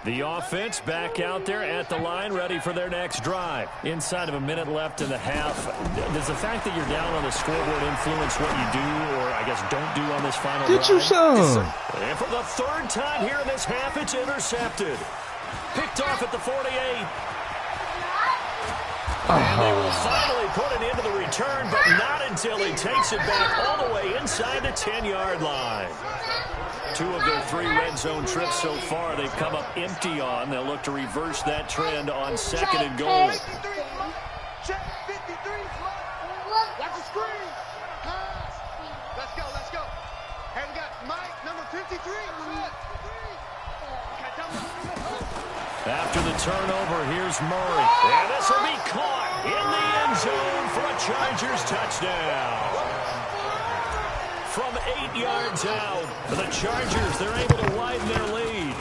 The offense back out there at the line, ready for their next drive. Inside of a minute left in the half. Does the fact that you're down on the scoreboard influence what you do, or I guess don't do on this final drive? Get you some. And for the third time here in this half, it's intercepted. Picked off at the 48. And they will finally put an end to the return, but not until he takes it back all the way inside the 10-yard line. 2 of their 3 red zone trips so far they've come up empty on. They'll look to reverse that trend on 2nd and goal. Check 53. Watch the screen. Let's go, let's go. Hey, we got Mike, number 53. After the turnover, here's Murray. And this will be caught in the end zone for a Chargers touchdown. From 8 yards out, the Chargers, they're able to widen their lead.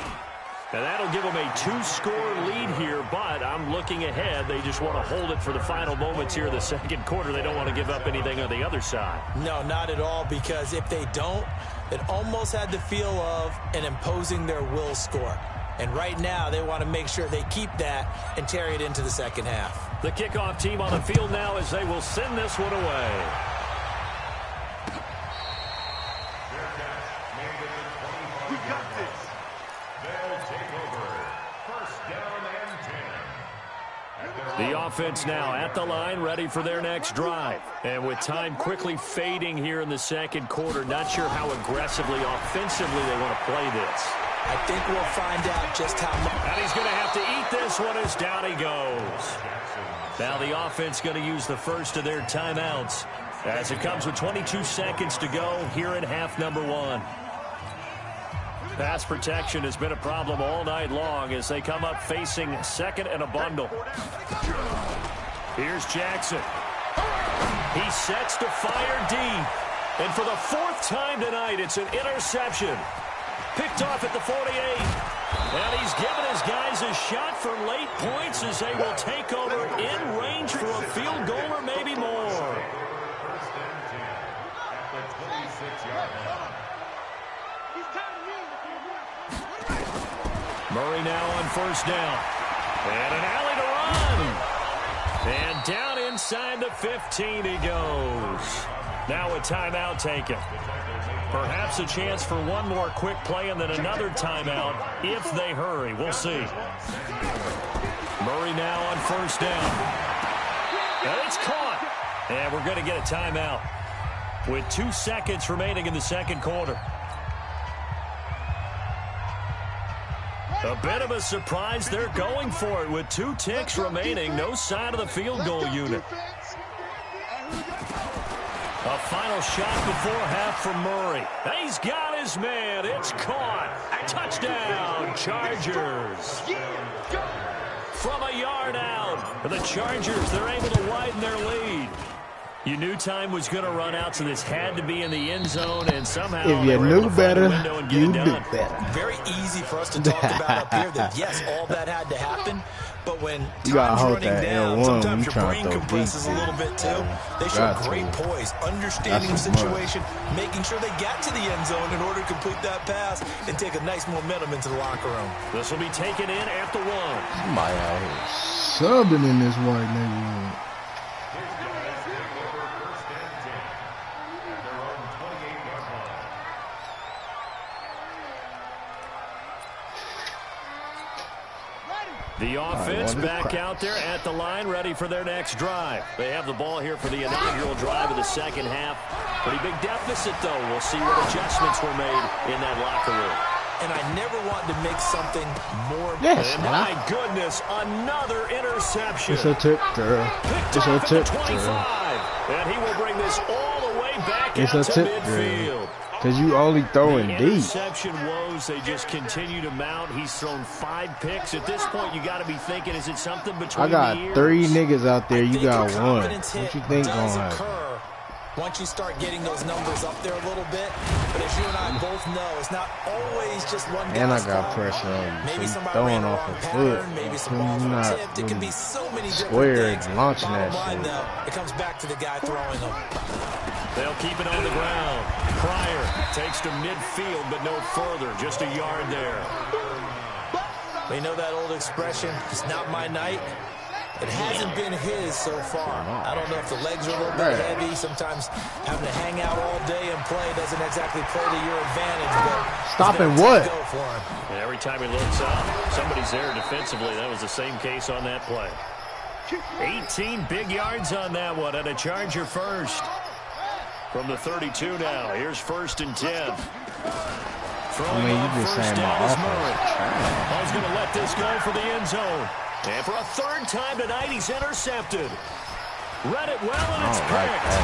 And that'll give them a 2-score lead here, but I'm looking ahead. They just want to hold it for the final moments here in the second quarter. They don't want to give up anything on the other side. No, not at all, because if they don't, it almost had the feel of an imposing their will score. And right now, they want to make sure they keep that and carry it into the second half. The kickoff team on the field now as they will send this one away. We got this. They'll take over. First down and 10. The offense now at the line, ready for their next drive. And with time quickly fading here in the second quarter, not sure how aggressively, offensively they want to play this. I think we'll find out just how much. And he's going to have to eat this one as down he goes. Now the offense going to use the first of their timeouts as it comes with 22 seconds to go here in half number 1. Pass protection has been a problem all night long as they come up facing 2nd and a bundle. Here's Jackson. He sets to fire deep. And for the 4th time tonight, it's an interception. Picked off at the 48. And he's given his guys a shot for late points as they will take over in range for a field goal or maybe more. First and 10 at the 26-yard line. Murray now on first down. And an alley to run. And down inside the 15 he goes. Now a timeout taken. Perhaps a chance for one more quick play and then another timeout if they hurry. We'll see. Murray now on first down. And it's caught. And we're going to get a timeout with 2 seconds remaining in the second quarter. A bit of a surprise. They're going for it with 2 ticks remaining. No sign of the field goal unit. A final shot before half from Murray. He's got his man. It's caught. Touchdown, Chargers. From a yard out. The Chargers, they're able to widen their lead. You knew time was going to run out, so this had to be in the end zone, and somehow if you knew better, you did better. Very easy for us to talk about up here that, yes, all that had to happen, but when you time's running down, L1, sometimes your brain compresses a little bit too. They show great poise, understanding the situation, making sure they got to the end zone in order to complete that pass and take a nice momentum into the locker room. This will be taken in at the 1. Somebody out here subbing in this white neighborhood. The offense back out there at the line, ready for their next drive. They have the ball here for the inaugural drive of the second half. Pretty big deficit, though. We'll see what adjustments were made in that locker room. And I never wanted to make something more. Yes, and my goodness, another interception. It's a tip, girl. It's a tip, girl. And he will bring this all the way back out to midfield. Because you only throwing deep. Interception woes, they just continue to mount. He's thrown 5 picks. At this point, you got to be thinking, is it something between the ears? I got 3 niggas out there. You got 1. What you think gonna happen? Once you start getting those numbers up there a little bit, but as you and I both know, it's not always just one guy. And I got pressure on you. Maybe so somebody throwing ran off a a pattern, foot. maybe some balls were tipped. It can be so many different things. Launching that Bottom line, shit. though, it comes back to the guy throwing them. They'll keep it on the ground. Pryor takes to midfield, but no further. Just a yard there. Well, you know that old expression, it's not my night? It hasn't been his so far. I don't know if the legs are a little bit heavy. Sometimes having to hang out all day and play doesn't exactly play to your advantage. But stopping what? Go for him. And every time he looks up, somebody's there defensively. That was the same case on that play. 18 big yards on that one, and a Charger first. From the 32 now, here's 1st and 10. Throwing on first down is Murray. Ball's going to let this go for the end zone. And for a 3rd time tonight, he's intercepted. Read it well, and it's picked.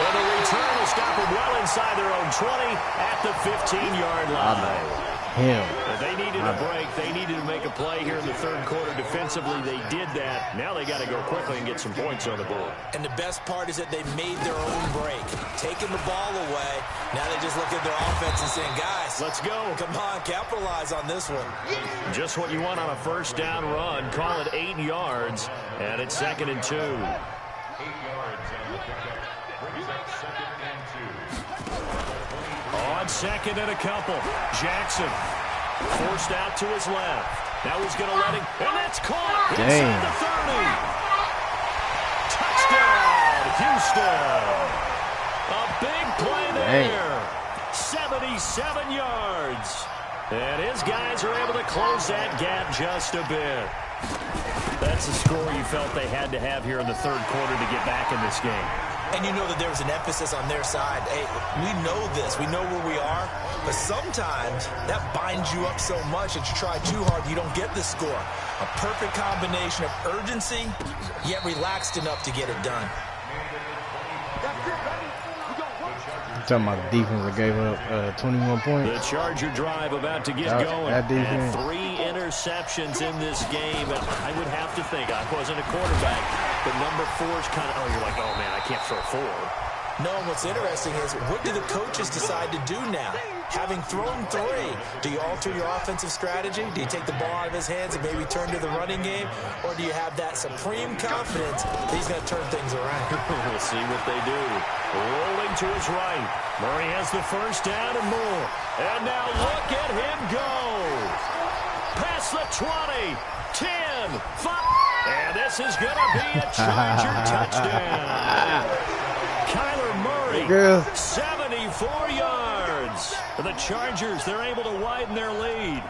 And the return will stop him well inside their own 20 at the 15-yard line. They needed a break. They needed to make a play here in the 3rd quarter. Defensively, they did that. Now they got to go quickly and get some points on the board. And the best part is that they made their own break. Taking the ball away. Now they just look at their offense and saying, guys, let's go. Come on, capitalize on this one. Just what you want on a 1st down run. Call it 8 yards, and it's 2nd and 2. 8 yards on the pickup. Brings up 2nd and 2. On 2nd and a couple. Jackson forced out to his left. Now he's going to let him, and that's caught inside the 30. Touchdown, Houston. A big play there. 77 yards. And his guys are able to close that gap just a bit. That's the score you felt they had to have here in the 3rd quarter to get back in this game. And you know that there was an emphasis on their side. Hey, we know this. We know where we are. But sometimes that binds you up so much that you try too hard, you don't get the score. A perfect combination of urgency, yet relaxed enough to get it done. Talking about the defense that gave up 21 points. The Charger drive about to get going. That defense. And 3 interceptions in this game. And I would have to think, I wasn't a quarterback, but number 4 is kind of, you're like, oh man, I can't throw 4. No, and what's interesting is, what do the coaches decide to do now? Having thrown 3, do you alter your offensive strategy? Do you take the ball out of his hands and maybe turn to the running game? Or do you have that supreme confidence that he's going to turn things around? We'll see what they do. Rolling to his right. Murray has the 1st down and more. And now look at him go. Past the 20, 10, 5. And this is going to be a Charger touchdown. Kyler Murray, 74 yards. For the Chargers, they're able to widen their lead.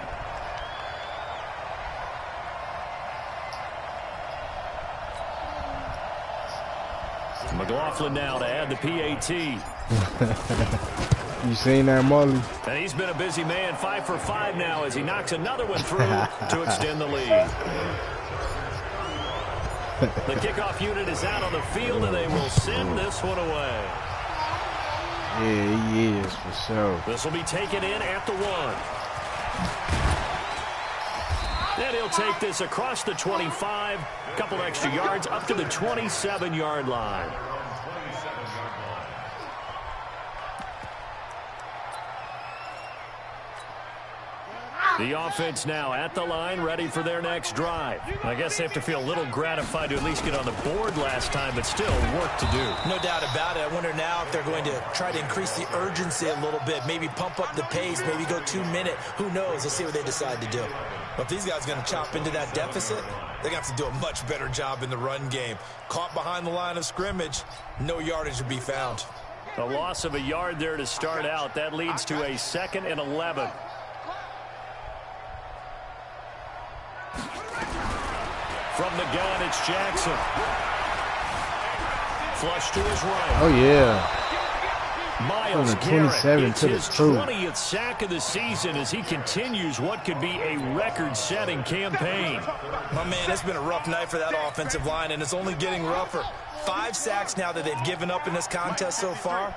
McLaughlin now to add the PAT. You seen that, Marley? And he's been a busy man, 5 for 5 now as he knocks another one through to extend the lead. The kickoff unit is out on the field, and they will send this one away. Yeah, he is, for sure. This will be taken in at the 1. And he'll take this across the 25, a couple extra yards, up to the 27-yard line. The offense now at the line, ready for their next drive. I guess they have to feel a little gratified to at least get on the board last time, but still work to do. No doubt about it. I wonder now if they're going to try to increase the urgency a little bit, maybe pump up the pace, maybe go 2-minute. Who knows? Let's see what they decide to do. But if these guys are going to chop into that deficit, they're going to have to do a much better job in the run game. Caught behind the line of scrimmage, no yardage to be found. A loss of a yard there to start out. That leads to a 2nd and 11. From the gun, it's Jackson. Flush to his right. Oh, yeah. Miles Garrett gets his 20th sack of the season as he continues what could be a record-setting campaign. My man, it's been a rough night for that offensive line, and it's only getting rougher. 5 sacks now that they've given up in this contest so far.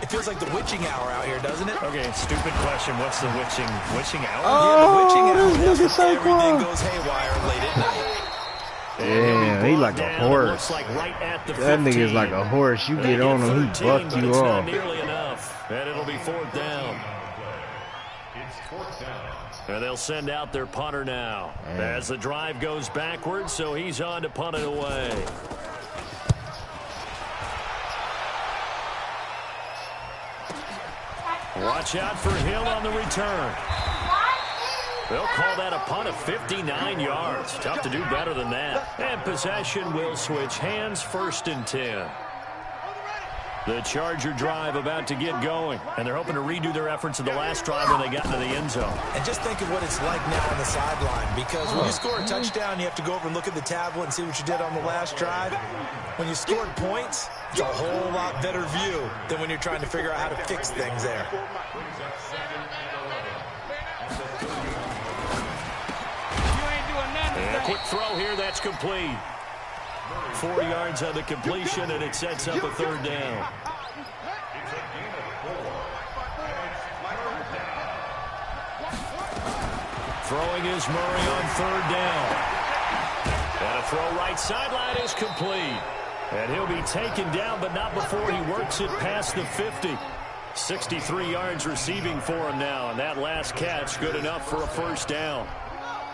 It feels like the witching hour out here, doesn't it? Okay, stupid question. What's the witching hour? Yeah, the witching hour. That's when everything goes haywire late at night. Yeah, he like a horse. Like right at the that nigga's like a horse. You get on him, he buck you off. Not nearly enough. And it'll be 4th down. It's 4th down. And they'll send out their punter now. As the drive goes backwards, so he's on to punt it away. Watch out for Hill on the return. They'll call that a punt of 59 yards. Tough to do better than that. And possession will switch hands, 1st and 10. The Charger drive about to get going, and they're hoping to redo their efforts in the last drive when they got into the end zone. And just think of what it's like now on the sideline, because when you score a touchdown, you have to go over and look at the tablet and see what you did on the last drive. When you scored points, it's a whole lot better view than when you're trying to figure out how to fix things there. And a quick throw here, that's complete. 4 yards on the completion, and it sets up a 3rd down. Throwing is Murray on 3rd down. And a throw right sideline is complete. And he'll be taken down, but not before he works it past the 50. 63 yards receiving for him now, and that last catch good enough for a 1st down.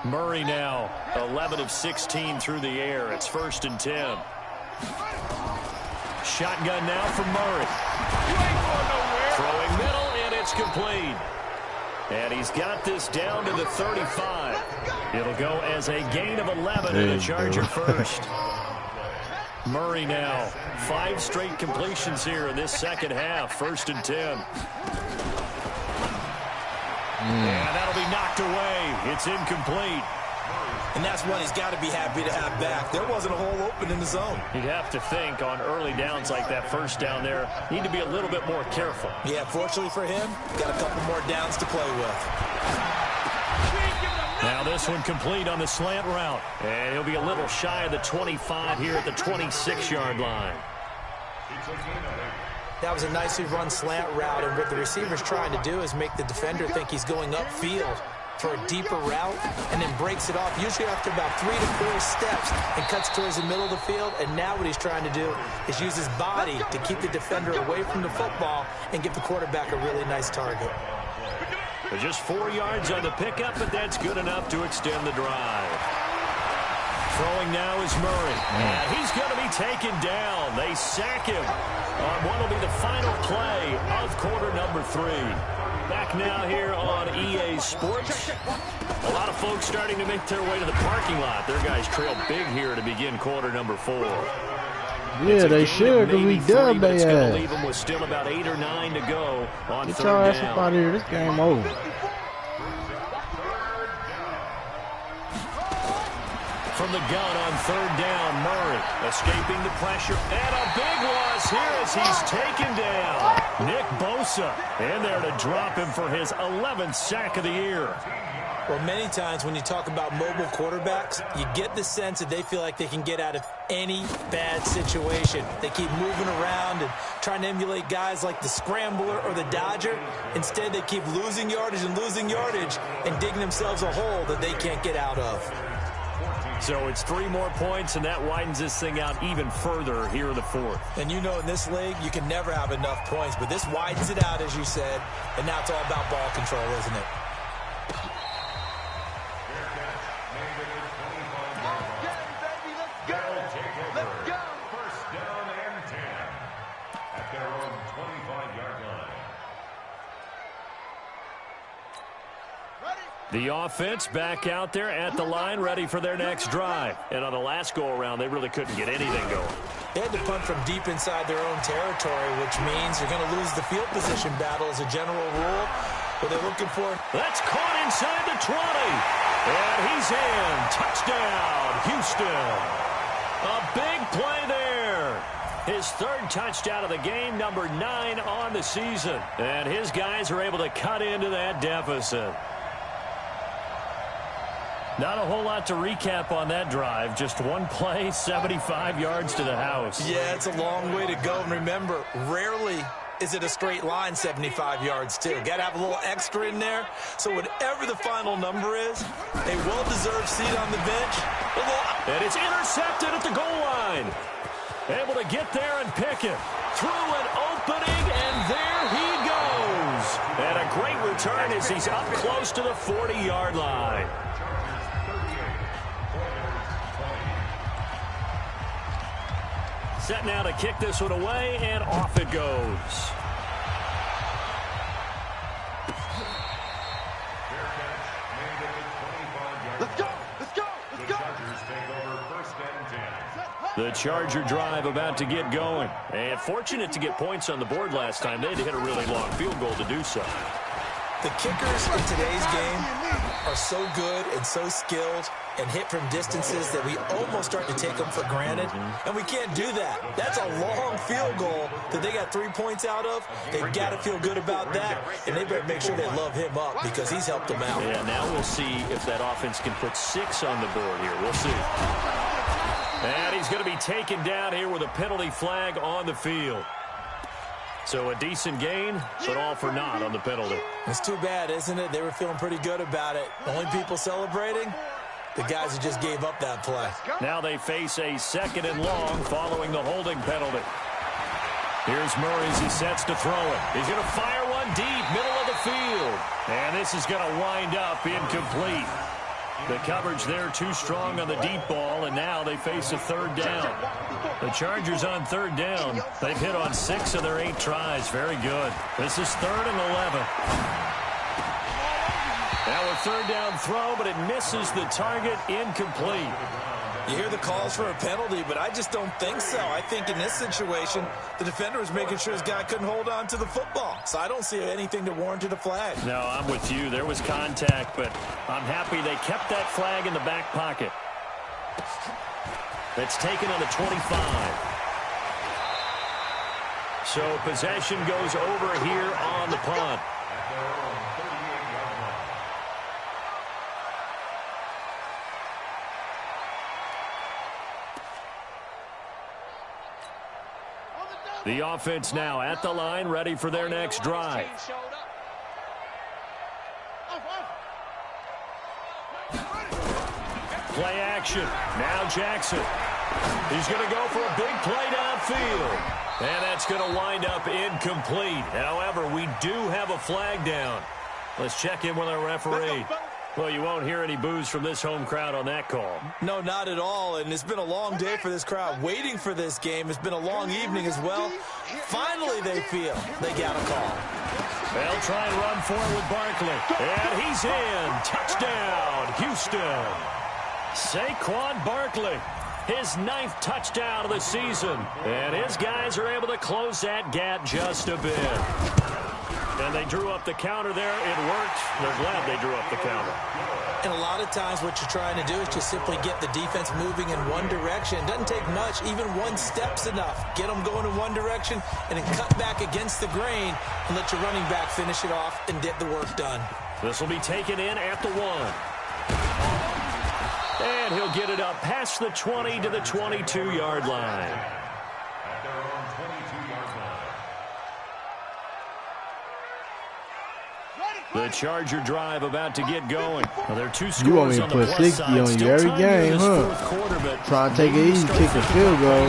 Murray now 11 of 16 through the air. It's 1st and 10. Shotgun now from Murray. Throwing middle, and it's complete. And he's got this down to the 35. It'll go as a gain of 11 and a Charger 1st. Murray now 5 straight completions here in this 2nd half. 1st and 10. And that'll be knocked away. It's incomplete. And that's one he's got to be happy to have back. There wasn't a hole open in the zone. You'd have to think on early downs like that 1st down there, need to be a little bit more careful. Yeah, fortunately for him, got a couple more downs to play with. Now this one complete on the slant route. And he'll be a little shy of the 25 here at the 26-yard line. That was a nicely run slant route, and what the receiver's trying to do is make the defender think he's going upfield for a deeper route, and then breaks it off, usually after about 3 to 4 steps, and cuts towards the middle of the field. And now what he's trying to do is use his body to keep the defender away from the football and give the quarterback a really nice target. But just 4 yards on the pickup, but that's good enough to extend the drive. Throwing now is Murray. And he's going to be taken down. They sack him on what will be the final play of quarter number 3. Back now here on EA Sports. A lot of folks starting to make their way to the parking lot. Their guys trail big here to begin quarter number 4. Yeah, they should, because we done they ass. It's going to leave them with still about 8 or 9 to go on 3rd down. Get your ass up out of here. This game over. From the gun on 3rd down, Murray escaping the pressure. And a big loss here as he's taken down. Nick Bosa in there to drop him for his 11th sack of the year. Well, many times when you talk about mobile quarterbacks, you get the sense that they feel like they can get out of any bad situation. They keep moving around and trying to emulate guys like the Scrambler or the Dodger. Instead, they keep losing yardage and digging themselves a hole that they can't get out of. So it's 3 more points, and that widens this thing out even further here in the 4th. And you know in this league, you can never have enough points, but this widens it out, as you said, and now it's all about ball control, isn't it? The offense back out there at the line, ready for their next drive. And on the last go-around, they really couldn't get anything going. They had to punt from deep inside their own territory, which means you're going to lose the field position battle as a general rule. But they're looking for it. That's caught inside the 20. And he's in. Touchdown, Houston. A big play there. His 3rd touchdown of the game, number 9 on the season. And his guys are able to cut into that deficit. Not a whole lot to recap on that drive. Just one play, 75 yards to the house. Yeah, it's a long way to go. And remember, rarely is it a straight line 75 yards, too. Got to have a little extra in there. So whatever the final number is, a well-deserved seat on the bench. And it's intercepted at the goal line. Able to get there and pick it. Through an opening, and there he goes. And a great return as he's up close to the 40-yard line. Set now to kick this one away, and off it goes. The Charger drive about to get going. And fortunate to get points on the board last time. They had to hit a really long field goal to do so. The kickers in today's game are so good and so skilled and hit from distances that we almost start to take them for granted. And we can't do that. That's a long field goal that they got 3 points out of. They've got to feel good about that. And they better make sure they love him up because he's helped them out. Yeah, now we'll see if that offense can put 6 on the board here. We'll see. And he's going to be taken down here with a penalty flag on the field. So a decent gain, but all for naught on the penalty. It's too bad, isn't it? They were feeling pretty good about it. The only people celebrating, the guys who just gave up that play. Now they face a 2nd and long following the holding penalty. Here's Murray as he sets to throw it. He's going to fire one deep, middle of the field. And this is going to wind up incomplete. The coverage there too strong on the deep ball, and now they face a 3rd down. The Chargers on 3rd down. They've hit on 6 of their 8 tries. Very good. This is 3rd and 11. Now a 3rd down throw, but it misses the target, incomplete. You hear the calls for a penalty, but I just don't think so. I think in this situation, the defender was making sure his guy couldn't hold on to the football. So I don't see anything that warranted a flag. No, I'm with you. There was contact, but I'm happy they kept that flag in the back pocket. That's taken on the 25. So possession goes over here on the punt. The offense now at the line, ready for their next drive. Play action. Now Jackson. He's going to go for a big play downfield. And that's going to wind up incomplete. However, we do have a flag down. Let's check in with our referee. Well, you won't hear any boos from this home crowd on that call. No, not at all. And it's been a long day for this crowd waiting for this game. It's been a long evening as well. Finally, they feel they got a call. They'll try and run for it with Barkley. And he's in. Touchdown, Houston. Saquon Barkley, his 9th touchdown of the season. And his guys are able to close that gap just a bit. And they drew up the counter there. It worked. They're glad they drew up the counter. And a lot of times what you're trying to do is just simply get the defense moving in one direction. It doesn't take much. Even one step's enough. Get them going in one direction and then cut back against the grain and let your running back finish it off and get the work done. This will be taken in at the 1. And he'll get it up past the 20 to the 22-yard line. The Charger drive about to get going. Well, there are 2 scores. You want me to on put the plus 60 side. on you every game, huh? Trying to take it easy, kick the field goal.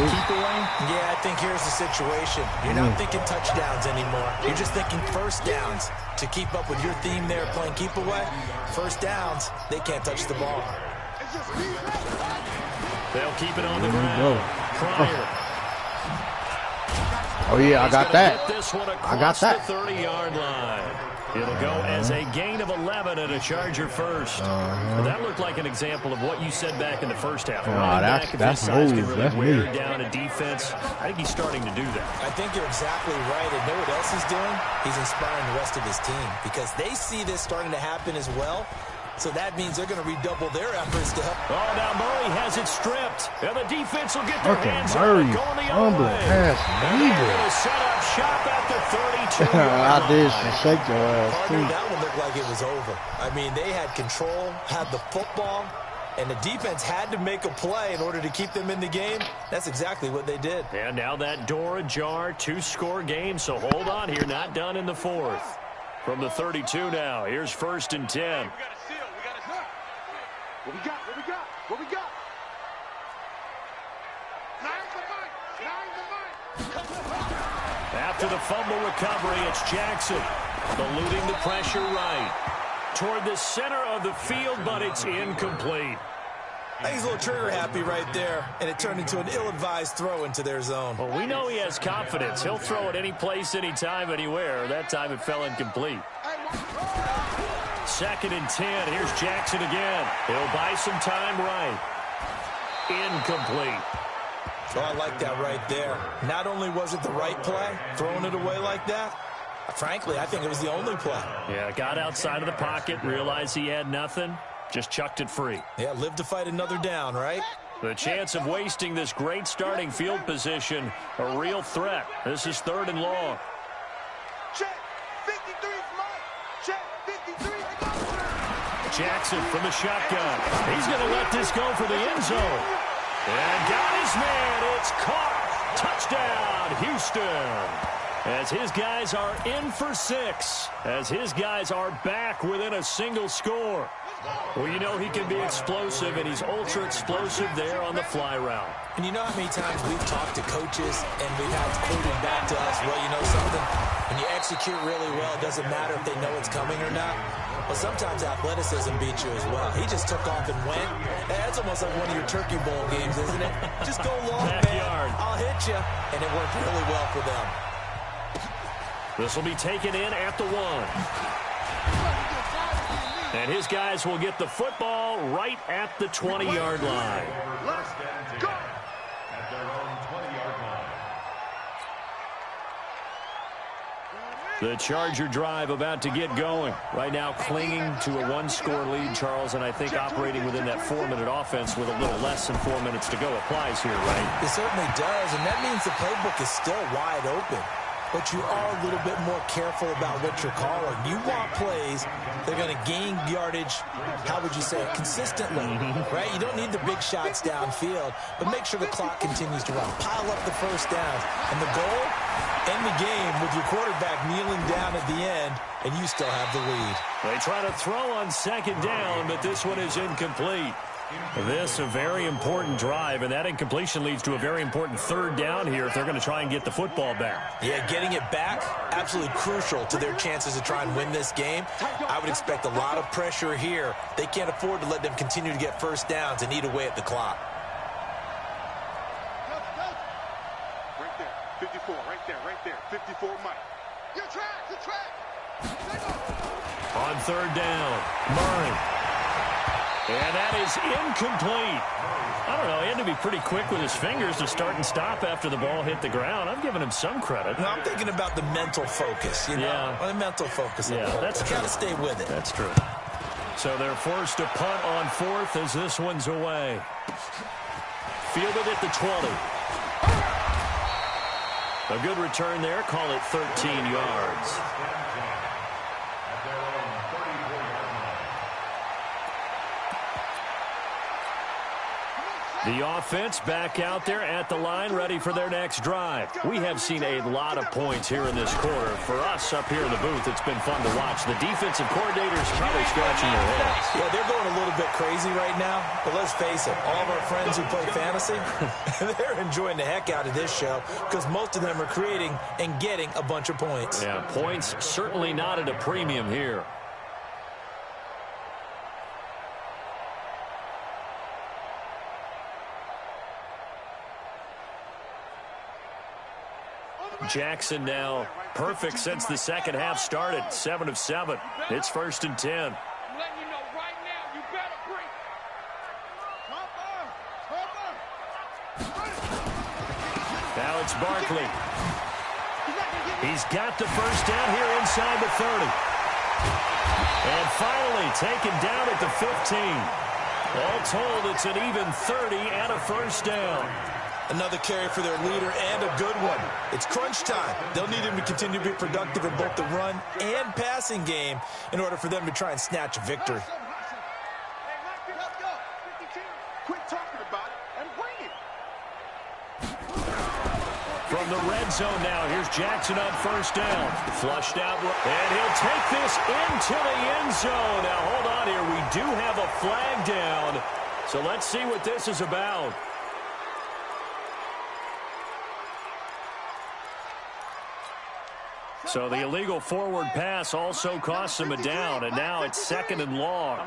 Yeah, I think here's the situation. You're not thinking touchdowns anymore. You're just thinking first downs. To keep up with your theme there, playing keep away, first downs, they can't touch the ball. They'll keep it on the ground. Pryor. Oh, yeah, I got that. I got that. The 30-yard line. It'll go as a gain of 11 and a Charger first. That looked like an example of what you said back in the first half. That's move. That's me. Down a defense. I think he's starting to do that. I think you're exactly right. And know what else he's doing? He's inspiring the rest of his team because they see this starting to happen as well. So that means they're going to redouble their efforts to help. Oh, now Murray has it stripped. And the defense will get their hands Murray, on it, going the other way. And they're going to set up shop at the 32. I did shake your ass, too. That one looked like it was over. I mean, they had control, had the football, and the defense had to make a play in order to keep them in the game. That's exactly what they did. And now that door ajar, 2-score game. So hold on here, not done in the 4th. From the 32 now, here's 1st and 10. What we got? What we got? What we got? After the fumble recovery, it's Jackson eluding the pressure right toward the center of the field, but it's incomplete. I think he's a little trigger happy right there, and it turned into an ill-advised throw into their zone. Well, we know he has confidence. He'll throw it any place, anytime, anywhere. That time it fell incomplete. 2nd and 10. Here's Jackson again. He'll buy some time right. Incomplete. Oh, I like that right there. Not only was it the right play, throwing it away like that, frankly, I think it was the only play. Yeah, got outside of the pocket, realized he had nothing, just chucked it free. Yeah, live to fight another down, right? The chance of wasting this great starting field position, a real threat. This is 3rd and long. Check. 53's Mike. Check. 53. Jackson from the shotgun. He's going to let this go for the end zone. And got his man. It's caught. Touchdown, Houston. As his guys are in for 6. As his guys are back within a single score. Well, you know he can be explosive, and he's ultra-explosive there on the fly route. And you know how many times we've talked to coaches and we've had quoted back to us, well, you know something? When you execute really well, it doesn't matter if they know it's coming or not. Well, sometimes athleticism beats you as well. He just took off and went. That's almost like one of your Turkey Bowl games, isn't it? Just go long, Backyard. man. I'll hit you. And it worked really well for them. This will be taken in at the 1. And his guys will get the football right at the 20-yard line. Let's go. At their own 20-yard line. The Charger drive about to get going. Right now clinging to a 1-score lead, Charles, and I think operating within that 4-minute offense with a little less than 4 minutes to go applies here, right? It certainly does, and that means the playbook is still wide open. But you are a little bit more careful about what you're calling. You want plays that are going to gain yardage, how would you say it, consistently, right? You don't need the big shots downfield, but make sure the clock continues to run. Pile up the first downs. And the goal, end the game with your quarterback kneeling down at the end, and you still have the lead. They try to throw on 2nd down, but this one is incomplete. This a very important drive, and that incompletion leads to a very important 3rd down here if they're going to try and get the football back. Yeah, getting it back, absolutely crucial to their chances to try and win this game. I would expect a lot of pressure here. They can't afford to let them continue to get first downs and eat away at the clock. Right there. 54, right there. 54, Mike. Good track. On 3rd down, Murray. And that is incomplete. I don't know. He had to be pretty quick with his fingers to start and stop after the ball hit the ground. I'm giving him some credit. No, I'm thinking about the mental focus, you know. Yeah. The mental focus. Yeah, that's true. Got to stay with it. That's true. So they're forced to punt on 4th as this one's away. Fielded at the 20. A good return there. Call it 13 yards. The offense back out there at the line, ready for their next drive. We have seen a lot of points here in this quarter. For us up here in the booth, it's been fun to watch. The defensive coordinators probably scratching their heads. Yeah, they're going a little bit crazy right now. But let's face it, all of our friends who play fantasy, they're enjoying the heck out of this show because most of them are creating and getting a bunch of points. Yeah, points certainly not at a premium here. Jackson now perfect since the 2nd half started. 7 of 7. It's 1st and 10. I'm letting you know right now, you better bring. Now it's Barkley. He's got the first down here inside the 30. And finally taken down at the 15. All told, it's an even 30 and a first down. Another carry for their leader and a good one. It's crunch time. They'll need him to continue to be productive in both the run and passing game in order for them to try and snatch a victory. Quit talking about it and bring it. From the red zone now, here's Jackson on first down. Flushed out, and he'll take this into the end zone. Now, hold on here. We do have a flag down, so let's see what this is about. So the illegal forward pass also costs him a down, and now it's 2nd and long.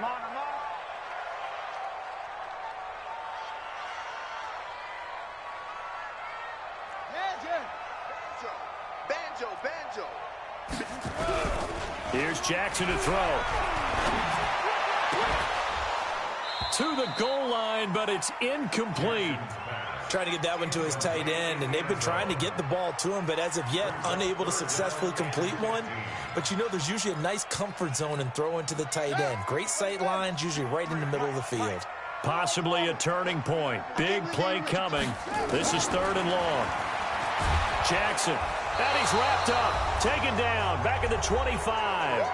Banjo. Here's Jackson to throw. To the goal line, but it's incomplete. Trying to get that one to his tight end, and they've been trying to get the ball to him, but as of yet, unable to successfully complete one. But you know, there's usually a nice comfort zone in throwing to the tight end. Great sight lines, usually right in the middle of the field. Possibly a turning point. Big play coming. This is 3rd and long. Jackson, and he's wrapped up. Taken down, back at the 25.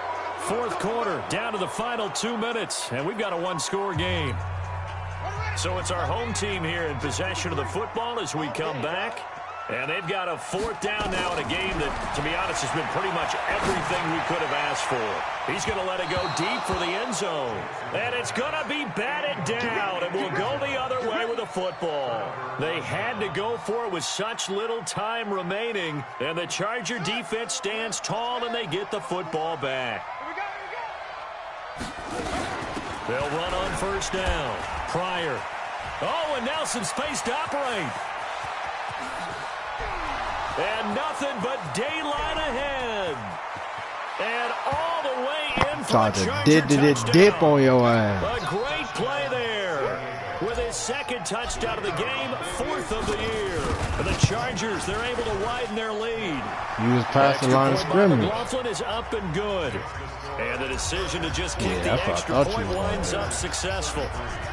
4th quarter, down to the final 2 minutes, and we've got a one-score game. So it's our home team here in possession of the football as we come back. And they've got a 4th down now in a game that, to be honest, has been pretty much everything we could have asked for. He's going to let it go deep for the end zone. And it's going to be batted down, and we'll go the other way with the football. They had to go for it with such little time remaining, and the Charger defense stands tall, and they get the football back. They'll run on 1st down. Pryor. Oh, and now some space to operate. And nothing but daylight ahead. And all the way in for a Charger touchdown. Dip on your ass. A great play there. With his 2nd touchdown of the game, 4th of the year. And the Chargers, they're able to widen their lead. You was past the line of scrimmage. McLaughlin is up and good. And the decision to just kick the extra point winds up successful.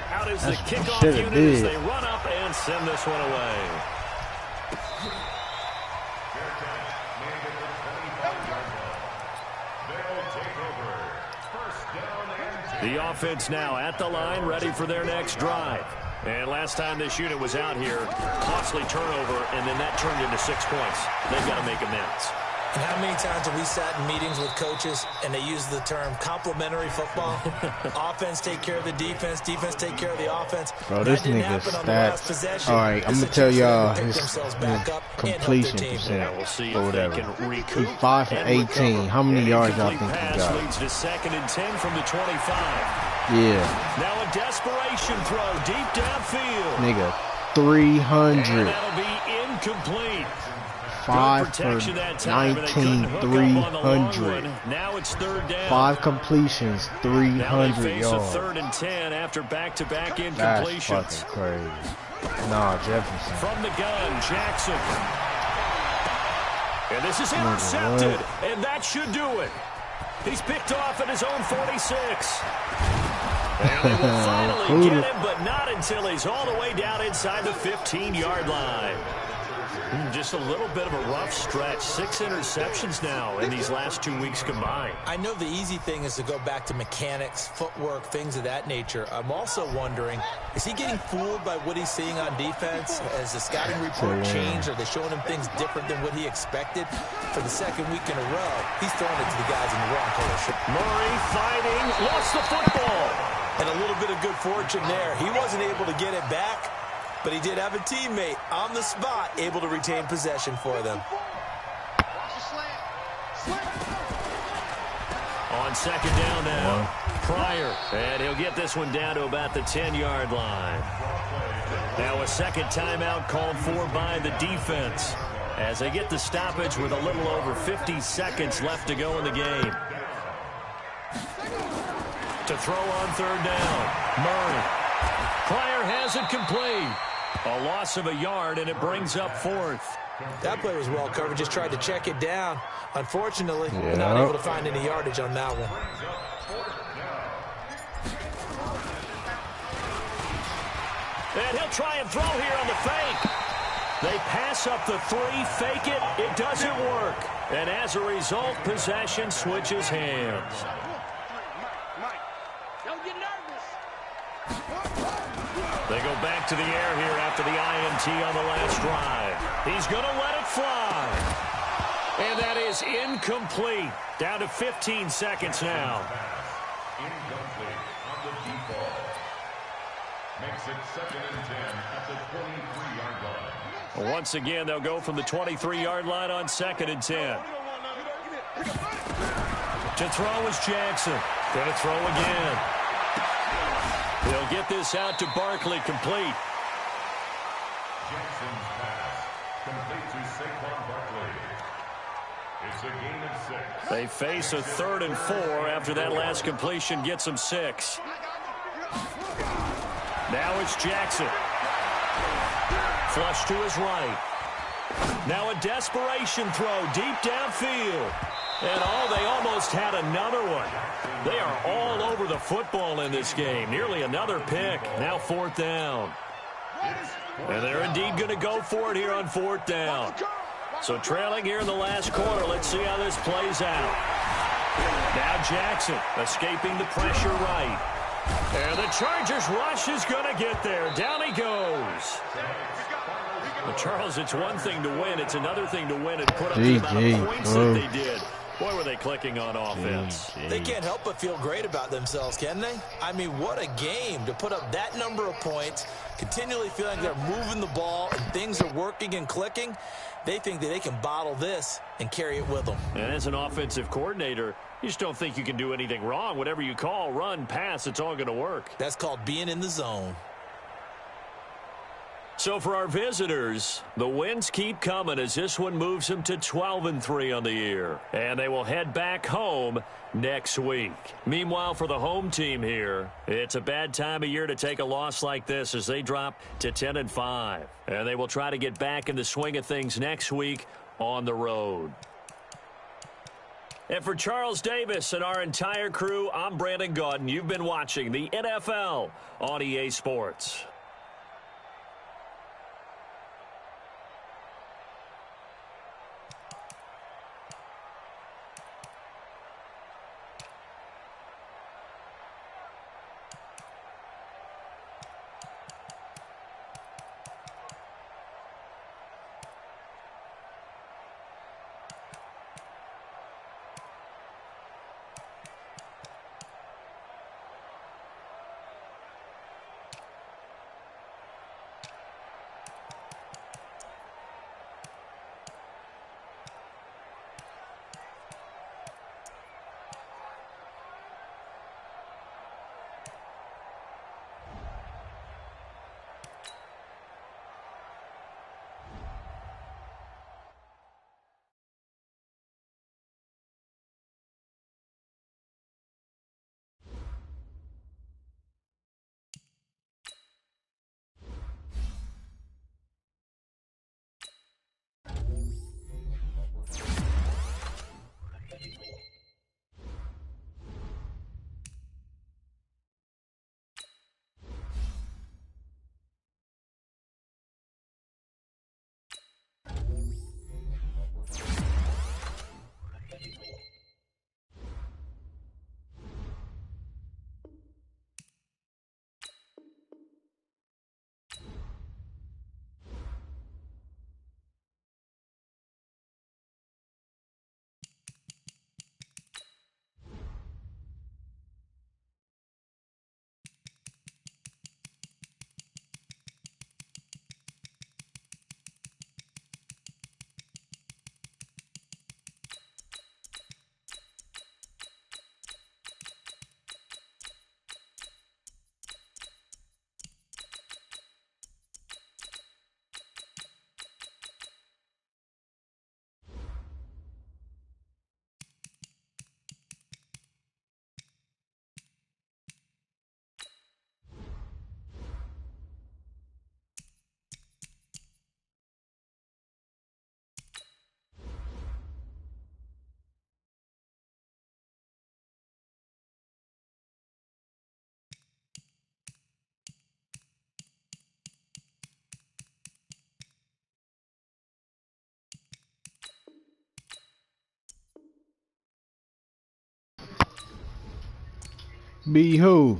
Out is the kickoff unit as they run up and send this one away. The offense now at the line, ready for their next drive. And last time this unit was out here, costly turnover, and then that turned into 6 points. They've got to make amends. And how many times have we sat in meetings with coaches and they use the term complementary football? Offense take care of the defense, defense take care of the offense. Bro, this nigga stats. All right, I'm going to tell y'all his completion percent or whatever. He's 5 for 18. How many yards y'all think he got? Leads to 2nd and 10 from the 25. Yeah. Now a desperation throw deep downfield. Nigga, 300. And that'll be incomplete. 5 for 19, 300. Now it's 3rd down. 5 completions, 300 now they face yards. A 3rd and 10 after back-to-back incompletions. That's fucking crazy. Nah, Jefferson. From the gun, Jackson. And this is intercepted, and that should do it. He's picked off at his own 46. And they will finally get him, but not until he's all the way down inside the 15-yard line. Just a little bit of a rough stretch. 6 interceptions now in these last 2 weeks combined. I know the easy thing is to go back to mechanics, footwork, things of that nature. I'm also wondering, is he getting fooled by what he's seeing on defense? Has the scouting report changed? Are they showing him things different than what he expected? For the 2nd week in a row, he's throwing it to the guys in the wrong color shirt. Murray fighting, lost the football. And a little bit of good fortune there. He wasn't able to get it back, but he did have a teammate on the spot able to retain possession for them. On 2nd down now, Pryor, and he'll get this one down to about the 10-yard line. Now a 2nd timeout called for by the defense as they get the stoppage with a little over 50 seconds left to go in the game. To throw on 3rd down, Murray. Pryor has it complete. A loss of a yard, and it brings up 4th. That play was well covered. Just tried to check it down. Unfortunately, not able to find any yardage on that one. And he'll try and throw here on the fake. They pass up the 3, fake it. It doesn't work. And as a result, possession switches hands. They go back to the air here after the INT on the last drive. He's going to let it fly. And that is incomplete. Down to 15 seconds now. Incomplete on the default. Makes it 2nd and 10 at the 23-yard line. Once again, they'll go from the 23-yard line on 2nd and 10. To throw is Jackson. Going to throw again. He'll get this out to Barkley, complete. Jackson's pass, complete to Saquon Barkley. It's a gain of 6. They face a 3rd and 4 after that last completion gets them 6. Now it's Jackson. Flush to his right. Now a desperation throw deep downfield. And they almost had another one. They are all over the football in this game. Nearly another pick. Now 4th down. And they're indeed going to go for it here on 4th down. So trailing here in the last quarter. Let's see how this plays out. Now Jackson escaping the pressure right. And the Chargers rush is going to get there. Down he goes. Well, Charles, it's one thing to win. It's another thing to win and put up the amount of points that they did. Boy, were they clicking on offense. They can't help but feel great about themselves, can they? I mean, what a game to put up that number of points, continually feeling they're moving the ball and things are working and clicking. They think that they can bottle this and carry it with them. And as an offensive coordinator, you just don't think you can do anything wrong. Whatever you call, run, pass, it's all going to work. That's called being in the zone. So for our visitors, the wins keep coming as this one moves them to 12-3 on the year. And they will head back home next week. Meanwhile, for the home team here, it's a bad time of year to take a loss like this as they drop to 10-5. And they will try to get back in the swing of things next week on the road. And for Charles Davis and our entire crew, I'm Brandon Gaudin. You've been watching the NFL on EA Sports. Be who?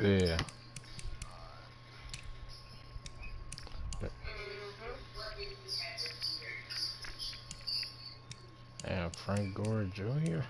Yeah. And Frank Gore Jr.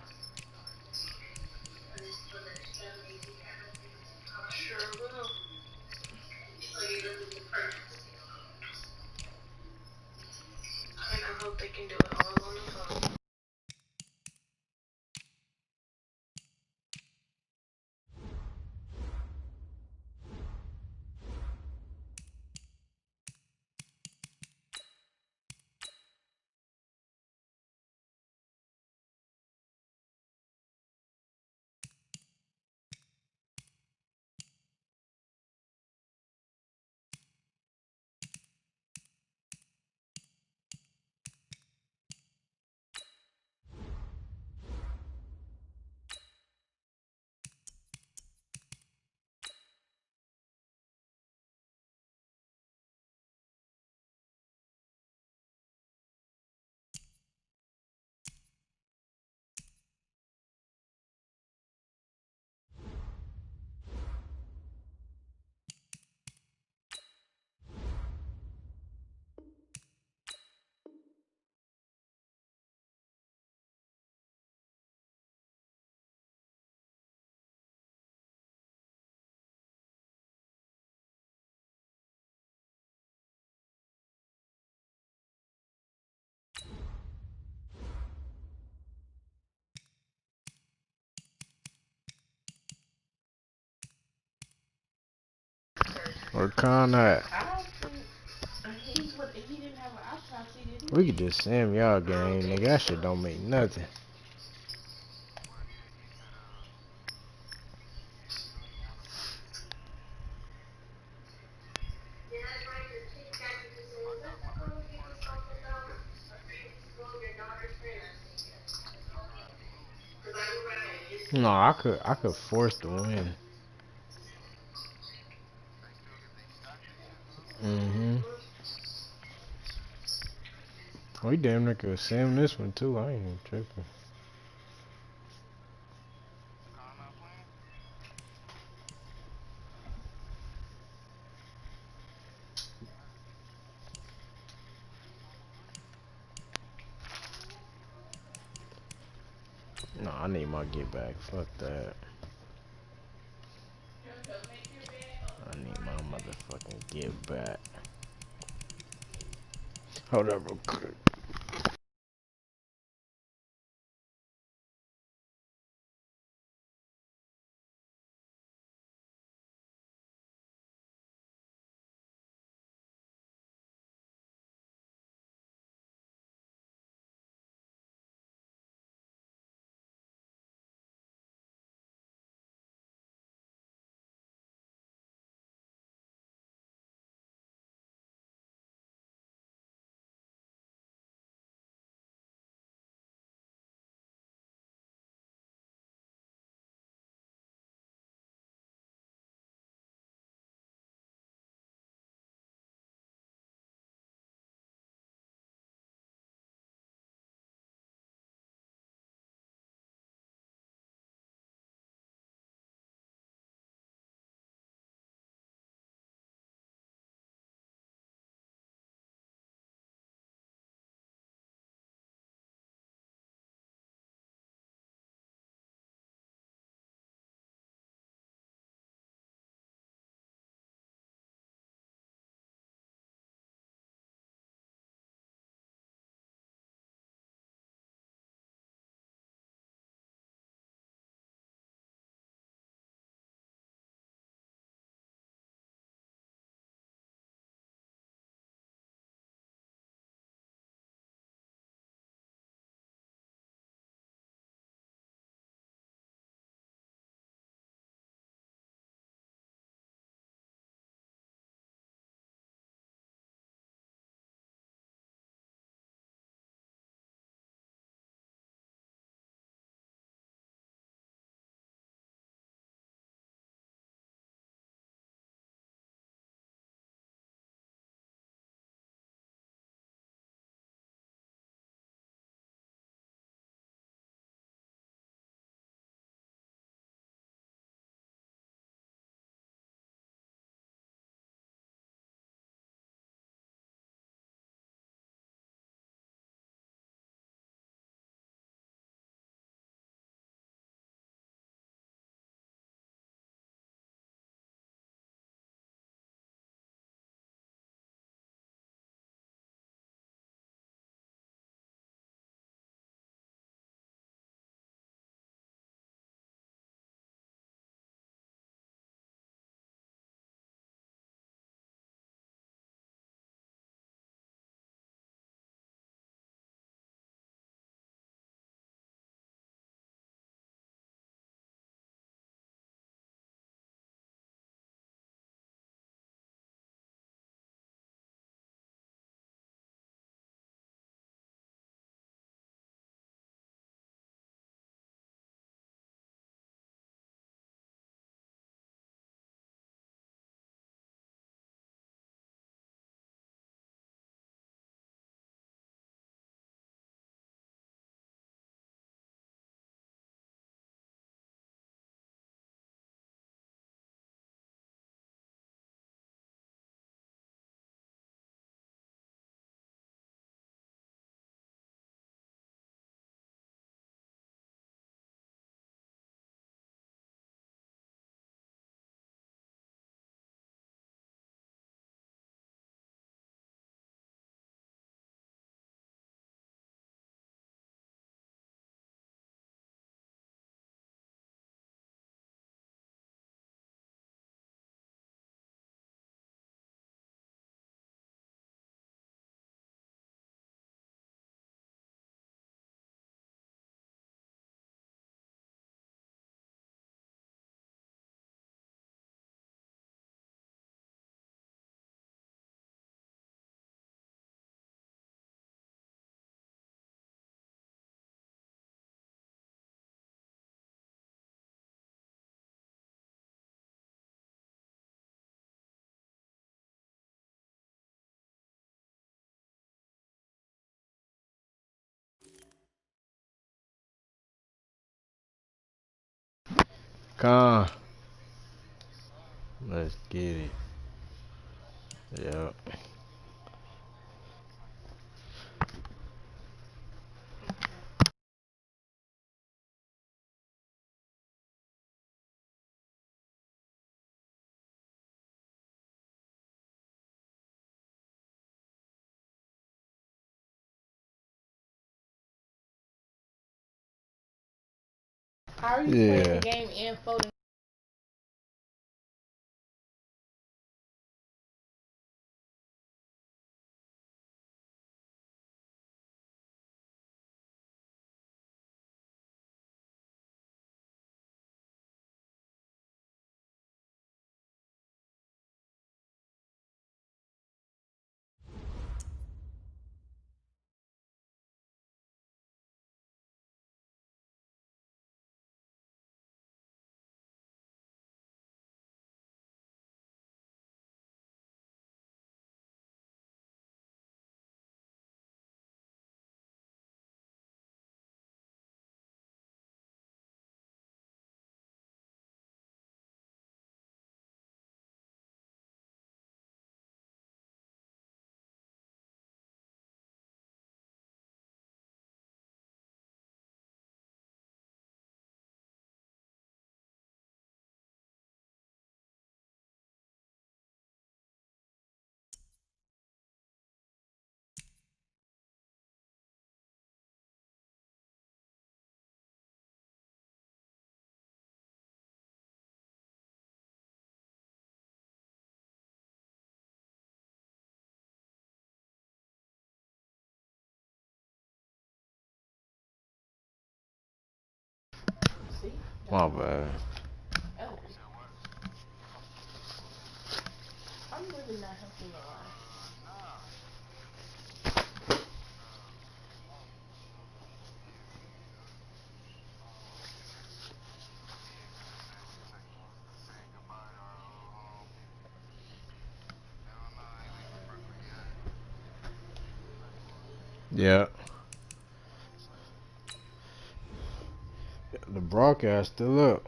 Or Con. We could just sim y'all game, nigga. That shit don't mean nothing. No, I could force the win. We damn near could sim this one too. I ain't even tripping. No, I need my get back. Fuck that. I need my motherfucking get back. Hold up real quick. Come on. Let's get it. Yep. How are you playing the game and folding? My bad. Oh. I'm really not helping a lot. Yeah. The broadcast still up.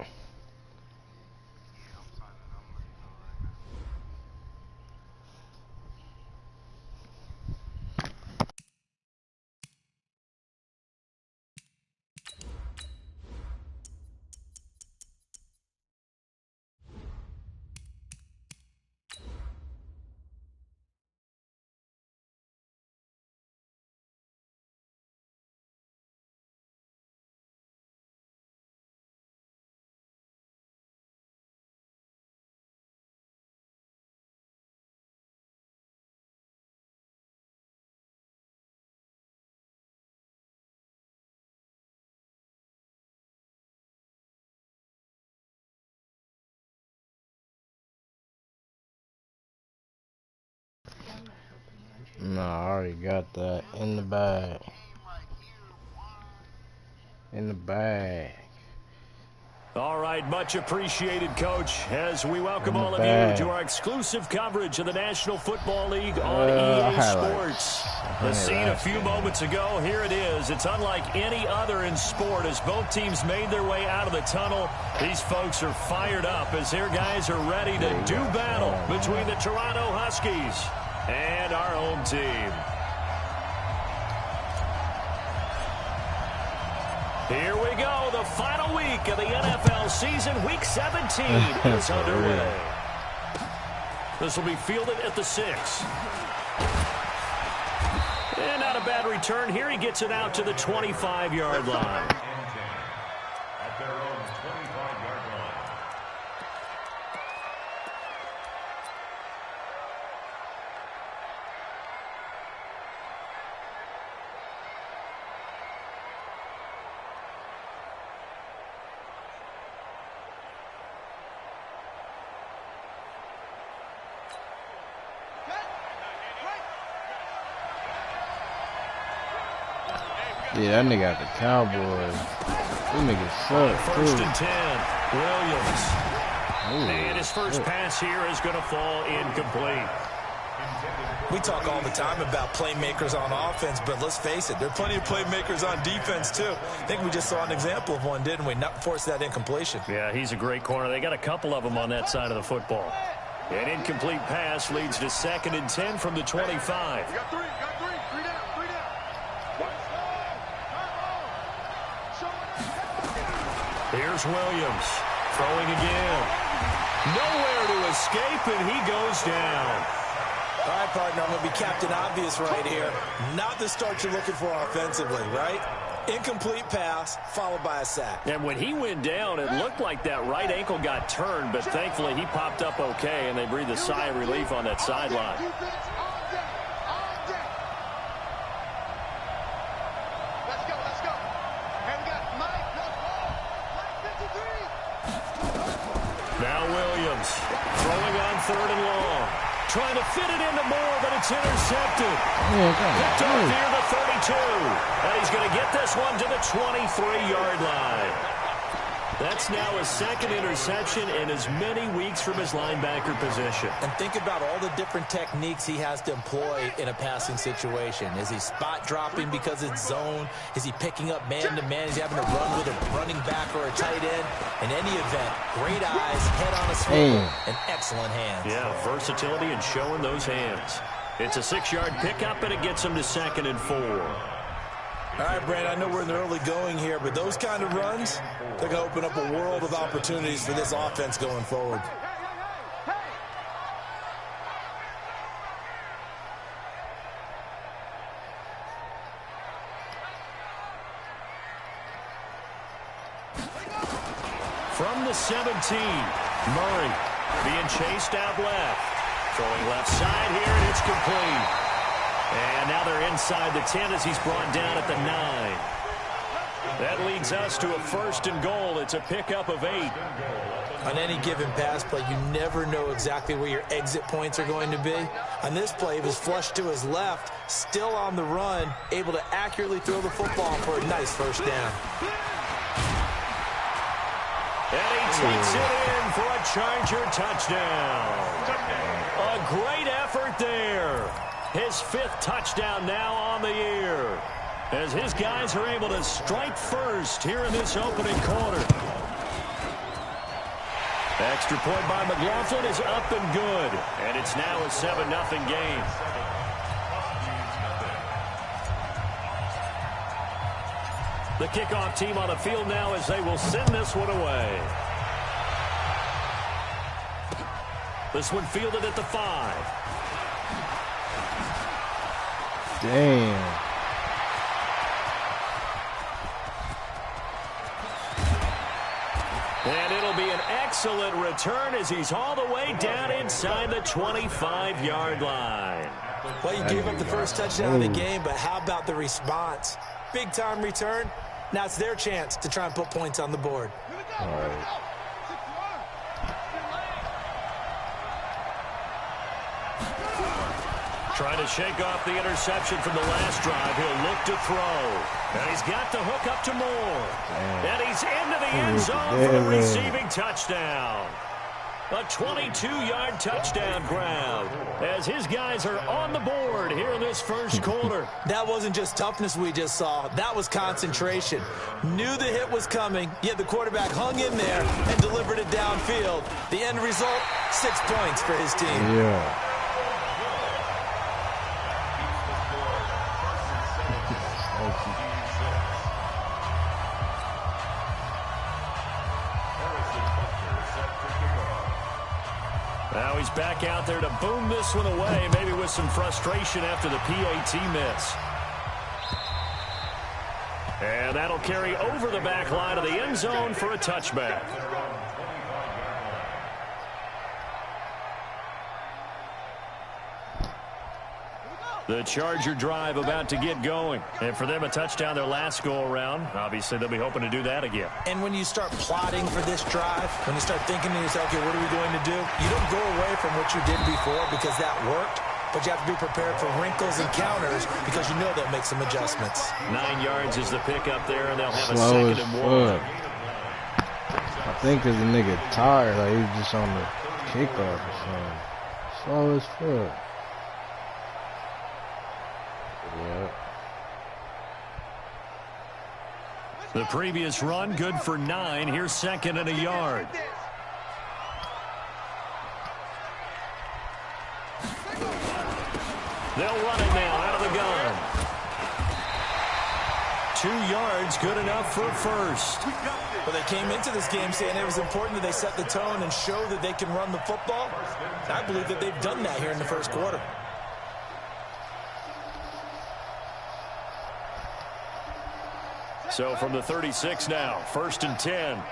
No, I already got that in the bag. In the bag. All right, much appreciated, Coach, as we welcome all of you to our exclusive coverage of the National Football League on EA Sports. The scene a few moments ago, here it is. It's unlike any other in sport as both teams made their way out of the tunnel. These folks are fired up as their guys are ready to do battle between the Toronto Huskies and our home team. Here we go, the final week of the NFL season. Week 17 is underway. This will be fielded at the 6. And not a bad return here. He gets it out to the 25-yard line. At their own 25-yard line. Yeah, that nigga got the Cowboys. Them niggas suck, First too. and 10, Williams. And his first pass here is going to fall incomplete. We talk all the time about playmakers on offense, but let's face it, there are plenty of playmakers on defense, too. I think we just saw an example of one, didn't we? Not force that incompletion. Yeah, he's a great corner. They got a couple of them on that side of the football. An incomplete pass leads to 2nd and 10 from the 25. You got three. Three down. Here's Williams throwing again. Nowhere to escape, and he goes down. All right, partner, I'm going to be Captain Obvious right here. Not the start you're looking for offensively, right? Incomplete pass, followed by a sack. And when he went down, it looked like that right ankle got turned, but thankfully he popped up okay, and they breathed a sigh of relief on that sideline. Let's go. And we got Mike. Mike 53. Now Williams throwing on 3rd and long. Trying to fit it into Moore, but it's intercepted. Picked off near the 32. And he's going to get this one to the 23-yard line. That's now his 2nd interception in as many weeks from his linebacker position. And think about all the different techniques he has to employ in a passing situation. Is he spot dropping because it's zone? Is he picking up man-to-man? Is he having to run with a running back or a tight end? In any event, great eyes, head on a swivel, and excellent hands. Yeah, versatility and showing those hands. It's a 6-yard pickup, and it gets him to 2nd and 4. All right, Brandon, I know we're in the early going here, but those kind of runs, they're going to open up a world of opportunities for this offense going forward. From the 17, Murray being chased out left. Throwing left side here, and it's complete. And now they're inside the 10 as he's brought down at the 9. That leads us to a 1st and goal. It's a pickup of 8. On any given pass play, you never know exactly where your exit points are going to be. On this play, it was flushed to his left, still on the run, able to accurately throw the football for a nice 1st down. And he takes it in for a Charger touchdown. A great effort there. His 5th touchdown now on the year, as his guys are able to strike first here in this opening quarter. Extra point by McLaughlin is up and good, and it's now a 7-0 game. The kickoff team on the field now as they will send this one away. This one fielded at the 5. Damn. And it'll be an excellent return as he's all the way down inside the 25-yard line. Well, you gave up the first touchdown of the game, but how about the response? Big-time return. Now it's their chance to try and put points on the board. All right. Trying to shake off the interception from the last drive. He'll look to throw. And he's got the hook up to Moore. And he's into the end zone for the receiving touchdown. A 22-yard touchdown grab as his guys are on the board here in this first quarter. That wasn't just toughness we just saw. That was concentration. Knew the hit was coming, yet the quarterback hung in there and delivered it downfield. The end result, 6 points for his team. Yeah. Now he's back out there to boom this one away, maybe with some frustration after the PAT miss. And that'll carry over the back line of the end zone for a touchback. The Charger drive about to get going. And for them, a touchdown their last go-around. Obviously, they'll be hoping to do that again. And when you start plotting for this drive, when you start thinking to yourself, okay, what are we going to do? You don't go away from what you did before because that worked, but you have to be prepared for wrinkles and counters because you know they'll make some adjustments. 9 yards is the pickup there, and they'll have a 2nd and 1. I think because the nigga tired, like he was just on the kickoff or something. Slow as fuck. The previous run, good for 9. Here's 2nd and a yard. They'll run it now out of the gun. 2 yards, good enough for first. Well, they came into this game saying it was important that they set the tone and show that they can run the football. I believe that they've done that here in the first quarter. So from the 36 now, 1st and 10.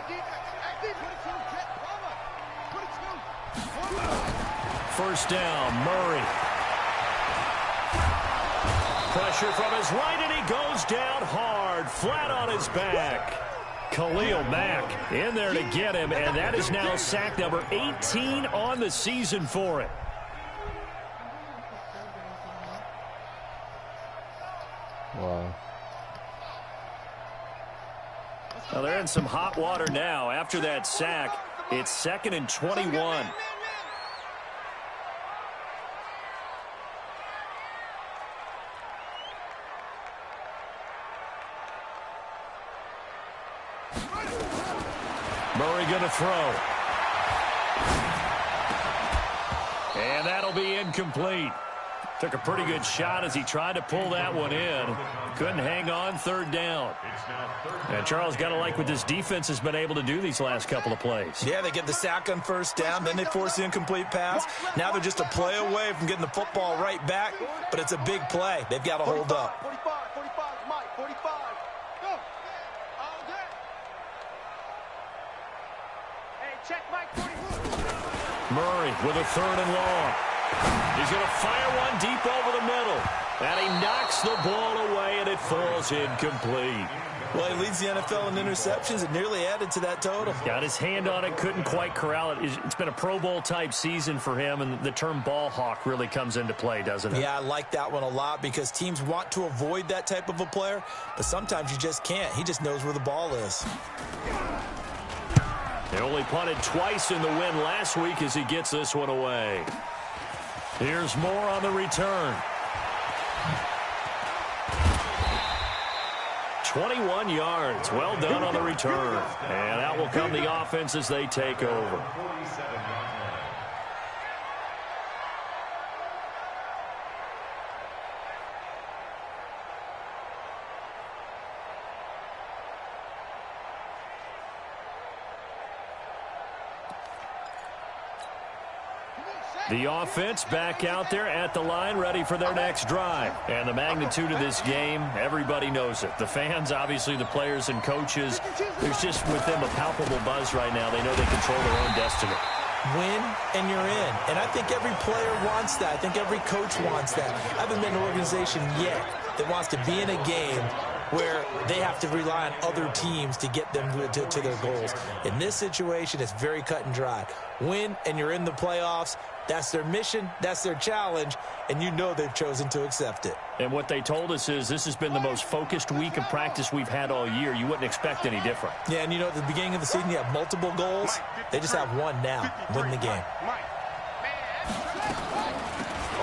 First down, Murray. Pressure from his right, and he goes down hard, flat on his back. Khalil Mack in there to get him, and that is now sack number 18 on the season for it. Wow. Well, they're in some hot water now. After that sack, it's 2nd and 21. Murray going to throw. And that'll be incomplete. Took a pretty good shot as he tried to pull that one in. Couldn't hang on, 3rd down. And Charles, got to like what this defense has been able to do these last couple of plays. Yeah, they get the sack on 1st down, then they force the incomplete pass. Now they're just a play away from getting the football right back, but it's a big play. They've got to hold up. 45, Mike, 45. Go. All good. Hey, check Mike, 44. Murray with a 3rd and long. He's going to fire one deep over the middle. And he knocks the ball away, and it falls incomplete. Well, he leads the NFL in interceptions and nearly added to that total. Got his hand on it, couldn't quite corral it. It's been a Pro Bowl-type season for him, and the term ball hawk really comes into play, doesn't it? Yeah, I like that one a lot because teams want to avoid that type of a player, but sometimes you just can't. He just knows where the ball is. They only punted twice in the win last week as he gets this one away. Here's more on the return. 21 yards. Well done on the return. And out will come the offense as they take over. The offense back out there at the line, ready for their next drive. And the magnitude of this game, everybody knows it. The fans, obviously the players and coaches, there's just with them a palpable buzz right now. They know they control their own destiny. Win, and you're in. And I think every player wants that. I think every coach wants that. I haven't been in an organization yet that wants to be in a game where they have to rely on other teams to get them to their goals. In this situation, it's very cut and dry. Win, and you're in the playoffs. That's their mission, that's their challenge, and you know they've chosen to accept it. And what they told us is this has been the most focused week of practice we've had all year. You wouldn't expect any different. Yeah, and you know, at the beginning of the season, you have multiple goals. They just have one now, win the game.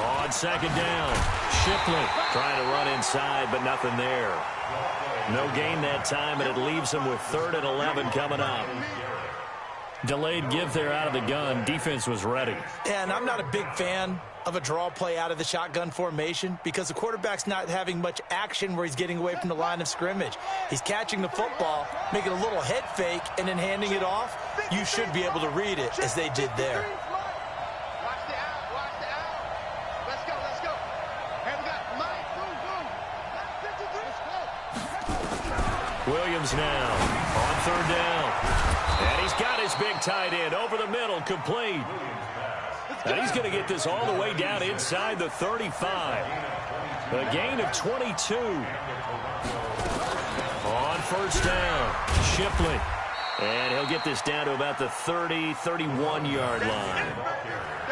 On 2nd down, Shipley trying to run inside, but nothing there. No gain that time, and it leaves them with 3rd and 11 coming up. Delayed give there out of the gun. Defense was ready. And I'm not a big fan of a draw play out of the shotgun formation because the quarterback's not having much action where he's getting away from the line of scrimmage. He's catching the football, making a little head fake, and then handing it off. You should be able to read it as they did there. Watch the out, watch the out. Let's go, let's go. Hey, we got Mike, boom, boom. Let's go. Williams now on 3rd down. And he's got his big tight end over the middle, complete. And he's going to get this all the way down inside the 35. A gain of 22. On 1st down, Shipley. And he'll get this down to about the 30, 31-yard line.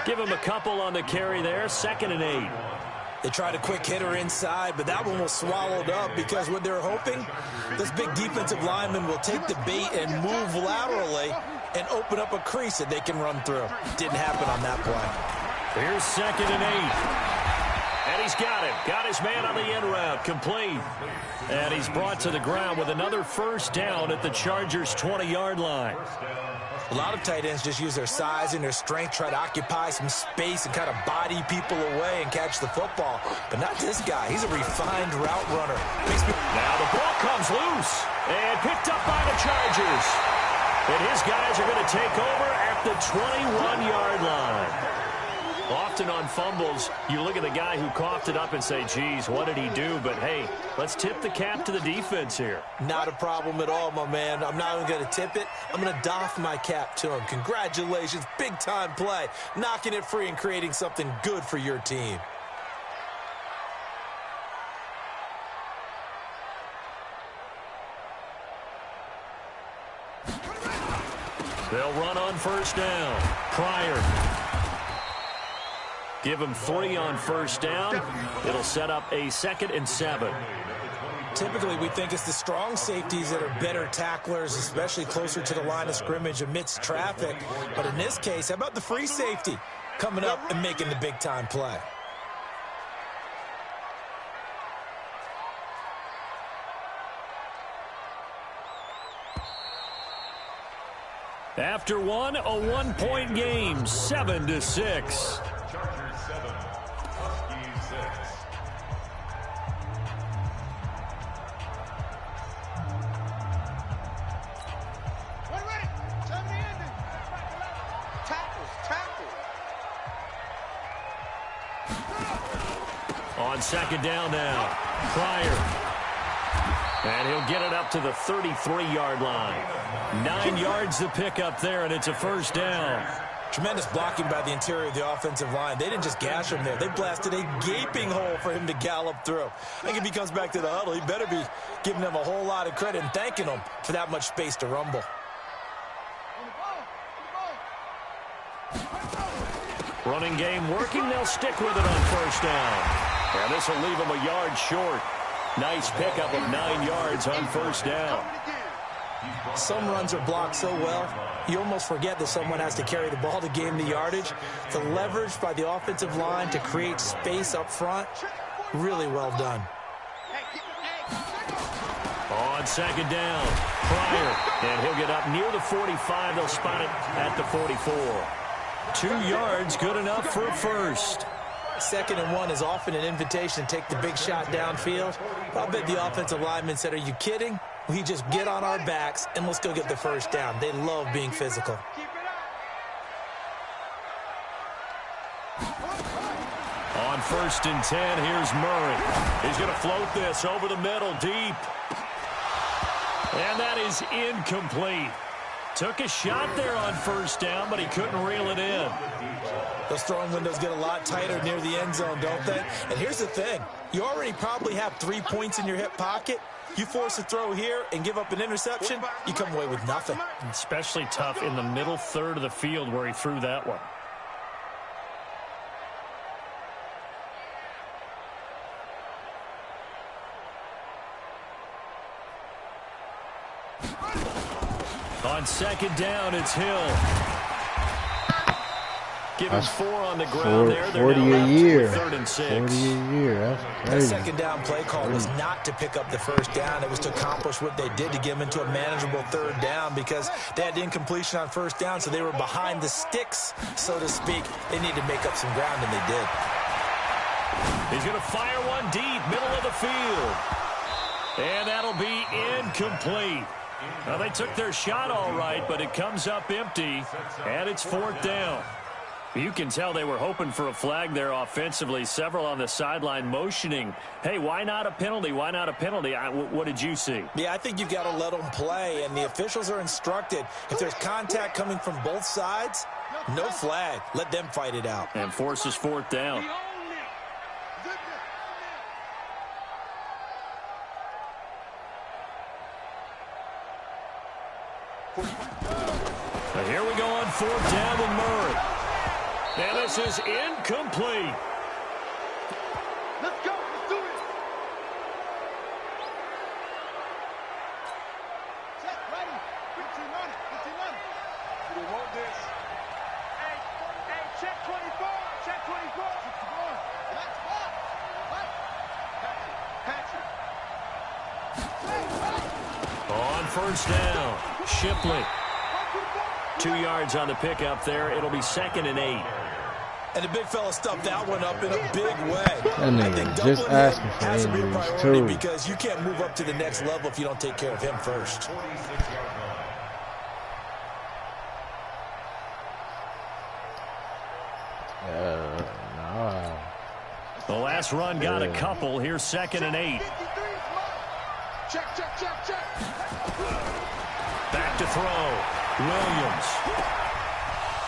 Give him a couple on the carry there, 2nd and 8. They tried a quick hitter inside, but that one was swallowed up because what they're hoping, this big defensive lineman will take the bait and move laterally and open up a crease that they can run through. Didn't happen on that play. Here's 2nd and And he's got him. Got his man on the end route. Complete. And he's brought to the ground with another first down at the Chargers' 20-yard line. A lot of tight ends just use their size and their strength, try to occupy some space and kind of body people away and catch the football. But not this guy. He's a refined route runner. Now the ball comes loose and picked up by the Chargers. And his guys are going to take over at the 21-yard line. Often on fumbles, you look at the guy who coughed it up and say, geez, what did he do? But, hey, let's tip the cap to the defense here. Not a problem at all, my man. I'm not even going to tip it. I'm going to doff my cap to him. Congratulations, big-time play. Knocking it free and creating something good for your team. They'll run on first down. Pryor. Give him 3 on first down. It'll set up a 2nd and 7. Typically, we think it's the strong safeties that are better tacklers, especially closer to the line of scrimmage amidst traffic. But in this case, how about the free safety coming up and making the big-time play? After one, a 1-point game, 7-6. Chargers 7, Huskies 6. Ready. 70 ending. Tackles. On 2nd down now, Pryor. And he'll get it up to the 33-yard line. 9 yards to pick up there, and it's a first down. Tremendous blocking by the interior of the offensive line. They didn't just gash him there. They blasted a gaping hole for him to gallop through. I think if he comes back to the huddle, he better be giving them a whole lot of credit and thanking them for that much space to rumble. Running game working. They'll stick with it on first down. And this will leave them a yard short. Nice pickup of 9 yards on first down. Some runs are blocked so well, you almost forget that someone has to carry the ball to gain the yardage. The leverage by the offensive line to create space up front, really well done. On 2nd down, Pryor. And he'll get up near the 45. They'll spot it at the 44. 2 yards, good enough for a first. 2nd and 1 is often an invitation to take the big shot downfield. I bet the offensive lineman said, are you kidding? We just get on our backs and let's go get the first down. They love being physical. On 1st and 10, here's Murray. He's going to float this over the middle, deep. And that is incomplete. Took a shot there on first down, but he couldn't reel it in. Those throwing windows get a lot tighter near the end zone, don't they? And here's the thing. You already probably have 3 points in your hip pocket. You force a throw here and give up an interception, you come away with nothing. Especially tough in the middle third of the field where he threw that one. On 2nd down, it's Hill. Give him 4 on the ground there. 40 a year. 3rd and 6. 40 a year. That's crazy. The 2nd down play call was not to pick up the first down. It was to accomplish what they did to get them into a manageable 3rd down because they had incompletion on first down, so they were behind the sticks, so to speak. They needed to make up some ground, and they did. He's going to fire one deep, middle of the field. And that'll be incomplete. Well, they took their shot all right, but it comes up empty, and it's 4th down. You can tell they were hoping for a flag there offensively. Several on the sideline motioning, hey, why not a penalty? Why not a penalty? What did you see? Yeah, I think you've got to let them play, and the officials are instructed. If there's contact coming from both sides, no flag. Let them fight it out. And forces 4th down. Now here we go on 4th down with Murray. And this is incomplete. Let's go. Let's do it. Check, ready. 15 on it. 15 on it. We want this. Hey, check 24. Check 24. Let's go. On first down, Shipley. 2 yards on the pickup there. It'll be 2nd and 8. And the big fella stuffed that one up in a big way. I think just asking for has to be a injuries, priority too. because you can't move up to the next level if you don't take care of him first. Nah. The last run got a couple. Here's 2nd and 8. Check, check, check, check. Back to throw. Williams.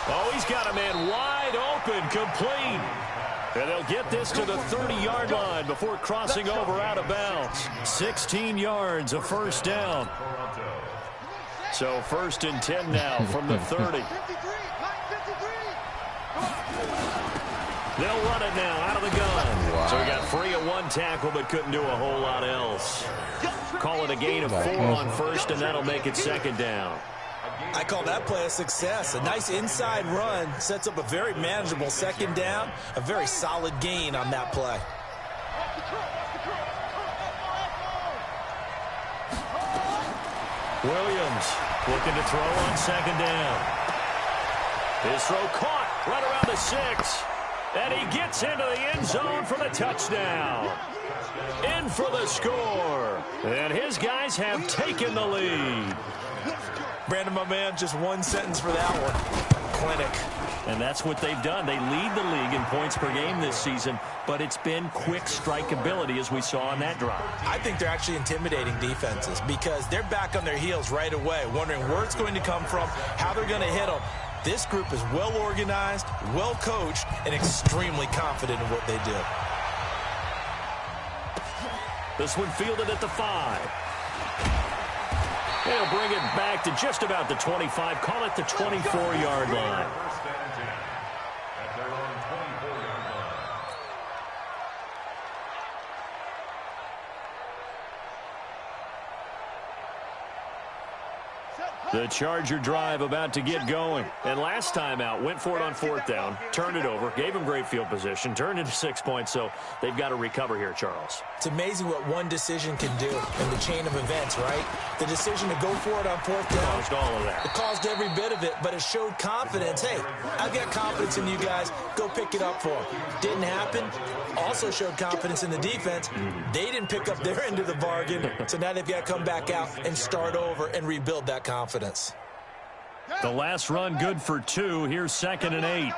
Oh, he's got a man wide open, complete. And they'll get this to the 30-yard line before crossing over out of bounds. 16 yards, a first down. So 1st and 10 now from the 30. They'll run it now out of the gun. Wow. So he got free of 1 tackle but couldn't do a whole lot else. Call it a gain of 4 on first, and that'll make it 2nd down. I call that play a success. A nice inside run sets up a very manageable 2nd down. A very solid gain on that play. Williams looking to throw on 2nd down. His throw caught right around the 6. And he gets into the end zone for the touchdown. In for the score. And his guys have taken the lead. Brandon, my man, just one sentence for that one. Clinic. And that's what they've done. They lead the league in points per game this season, but it's been quick strike ability as we saw on that drive. I think they're actually intimidating defenses because they're back on their heels right away, wondering where it's going to come from, how they're going to hit them. This group is well organized, well coached, and extremely confident in what they do. This one fielded at the 5. They'll bring it back to just about the 25. Call it the 24-yard line. At their own 24-yard line. The Charger drive about to get going. And last time out, went for it on 4th down, turned it over, gave them great field position, turned into 6 points, so they've got to recover here, Charles. It's amazing what one decision can do in the chain of events, right? The decision to go for it on 4th down. Caused all of that. It caused every bit of it, but it showed confidence. Hey, I've got confidence in you guys. Go pick it up for them. Didn't happen. Also showed confidence in the defense. They didn't pick up their end of the bargain, so now they've got to come back out and start over and rebuild that confidence. The last run good for 2. Here's 2nd and 8.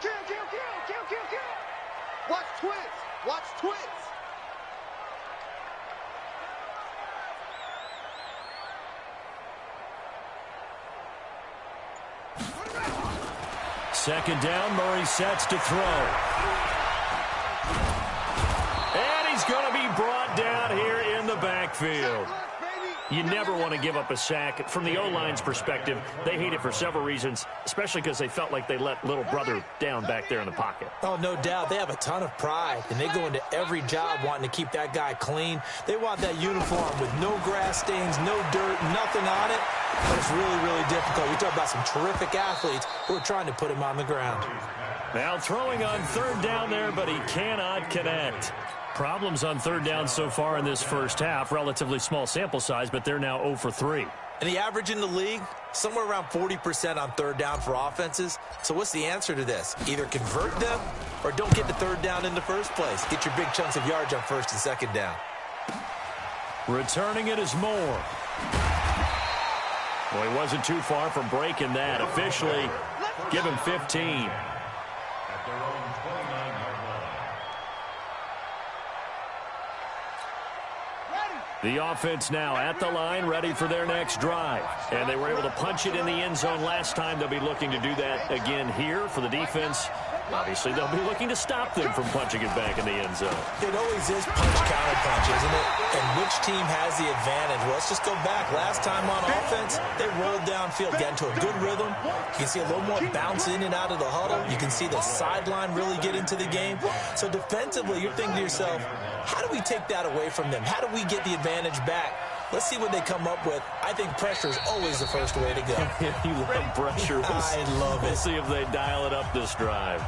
Kill, kill, kill, kill, kill, kill. Watch twins. Watch twins. Second down, Murray sets to throw. And he's going to be brought down here in the backfield. You never want to give up a sack. From the O-line's perspective, they hate it for several reasons, especially because they felt like they let little brother down back there in the pocket. Oh, no doubt. They have a ton of pride, and they go into every job wanting to keep that guy clean. They want that uniform with no grass stains, no dirt, nothing on it. But it's really, really difficult. We talk about some terrific athletes who are trying to put him on the ground. Now throwing on 3rd down there, but he cannot connect. Problems on 3rd down so far in this first half. Relatively small sample size, but they're now 0 for 3. And the average in the league, somewhere around 40% on 3rd down for offenses. So what's the answer to this? Either convert them or don't get the 3rd down in the first place. Get your big chunks of yards on 1st and 2nd down. Returning it is Moore. Well, he wasn't too far from breaking that. Officially, give him 15. At their own 29-yard line. The offense now at the line, ready for their next drive. And they were able to punch it in the end zone last time. They'll be looking to do that again here for the defense. Obviously, they'll be looking to stop them from punching it back in the end zone. It always is punch-counter-punch, isn't it? And which team has the advantage? Well, let's just go back. Last time on offense, they rolled downfield, got into a good rhythm. You can see a little more bounce in and out of the huddle. You can see the sideline really get into the game. So defensively, you're thinking to yourself, how do we take that away from them? How do we get the advantage back? Let's see what they come up with. I think pressure is always the first way to go. You love pressure. I love it. We'll see if they dial it up this drive.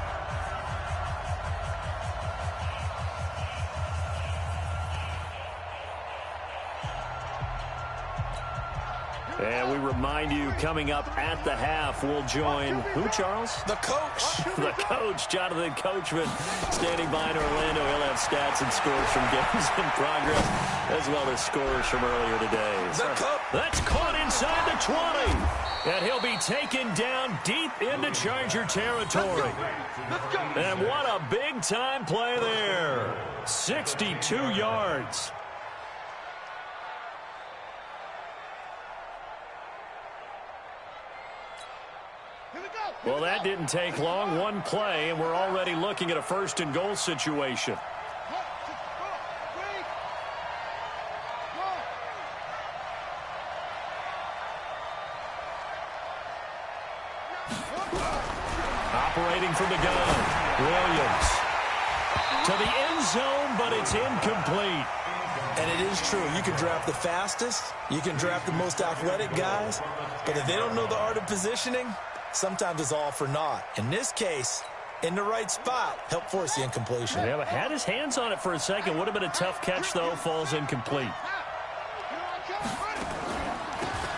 And we remind you, coming up at the half, we'll join who, Charles? The coach. The coach, Jonathan Coachman, standing by in Orlando. He'll have stats and scores from games in progress, as well as scores from earlier today. That's caught inside the 20. And he'll be taken down deep into Charger territory. And what a big-time play there. 62 yards. Well, that didn't take long. One play, and we're already looking at a first-and-goal situation. Operating from the gun, Williams. To the end zone, but it's incomplete. And it is true. You can draft the fastest. You can draft the most athletic guys. But if they don't know the art of positioning, sometimes it's all for naught. In this case, in the right spot, help force the incompletion. Yeah, but had his hands on it for a second. Would have been a tough catch, though. Falls incomplete.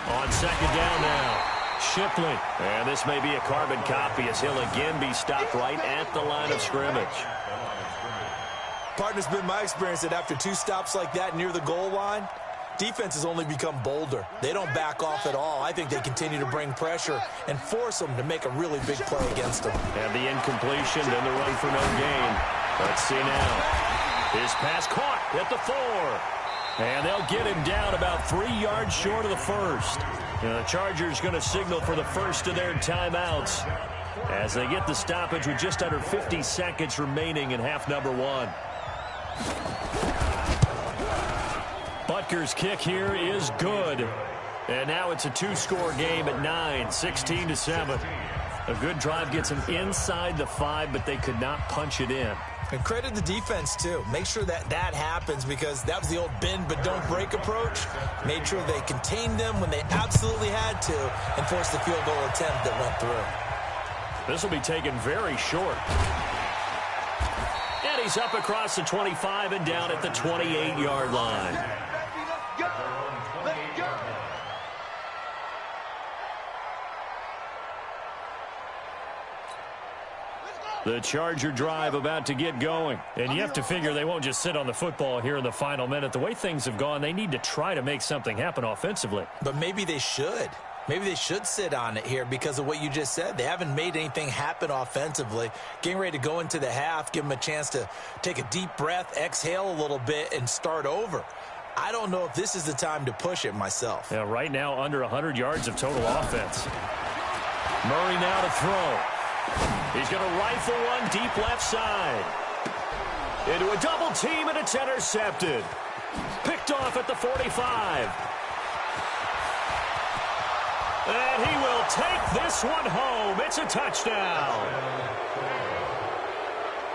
On second down now, Shipley. And this may be a carbon copy as he'll again be stopped right at the line of scrimmage. Partner's been my experience that after two stops like that near the goal line, defenses only become bolder. They don't back off at all. I think they continue to bring pressure and force them to make a really big play against them. And the incompletion, then the run for no gain. Let's see now. His pass caught at the 4. And they'll get him down about 3 yards short of the first. And the Chargers going to signal for the first of their timeouts as they get the stoppage with just under 50 seconds remaining in half number 1. Butker's kick here is good. And now it's a two-score game at 9, 16-7. A good drive gets them inside the 5, but they could not punch it in. And credit the defense, too. Make sure that that happens because that was the old bend but don't break approach. Made sure they contained them when they absolutely had to and forced the field goal attempt that went through. This will be taken very short. And he's up across the 25 and down at the 28-yard line. The Charger drive about to get going. And you have to figure they won't just sit on the football here in the final minute. The way things have gone, they need to try to make something happen offensively. But maybe they should. Maybe they should sit on it here because of what you just said. They haven't made anything happen offensively. Getting ready to go into the half, give them a chance to take a deep breath, exhale a little bit, and start over. I don't know if this is the time to push it myself. Yeah, right now under 100 yards of total offense. Murray now to throw. He's going to rifle one deep left side. Into a double team, and it's intercepted. Picked off at the 45. And he will take this one home. It's a touchdown.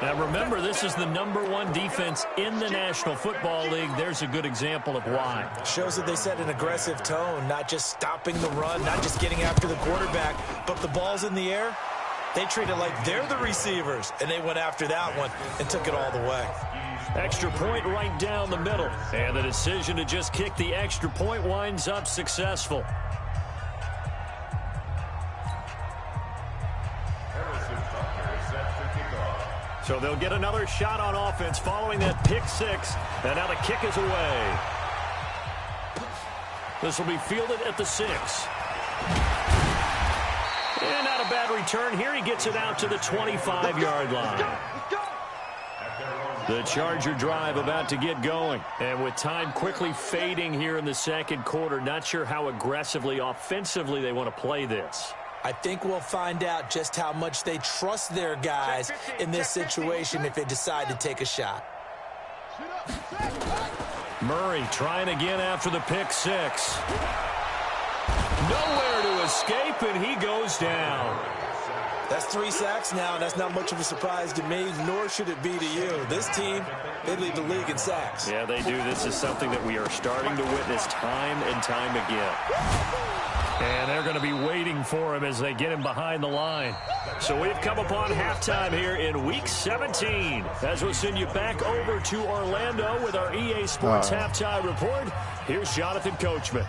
Now remember, this is the #1 defense in the National Football League. There's a good example of why. Shows that they set an aggressive tone, not just stopping the run, not just getting after the quarterback, but the ball's in the air. They treat it like they're the receivers, and they went after that one and took it all the way. Extra point right down the middle. And the decision to just kick the extra point winds up successful. So they'll get another shot on offense following that pick 6. And now the kick is away. This will be fielded at the 6. And not a bad return here. He gets it out to the 25-yard line. The Charger drive about to get going. And with time quickly fading here in the second quarter, not sure how aggressively, offensively they want to play this. I think we'll find out just how much they trust their guys in this situation if they decide to take a shot. Murray trying again after the pick 6. Nowhere to escape, and he goes down. That's 3 sacks now, and that's not much of a surprise to me, nor should it be to you. This team, they lead the league in sacks. Yeah, they do. This is something that we are starting to witness time and time again. And they're going to be waiting for him as they get him behind the line. So we've come upon halftime here in Week 17. As we'll send you back over to Orlando with our EA Sports Halftime Report, here's Jonathan Coachman.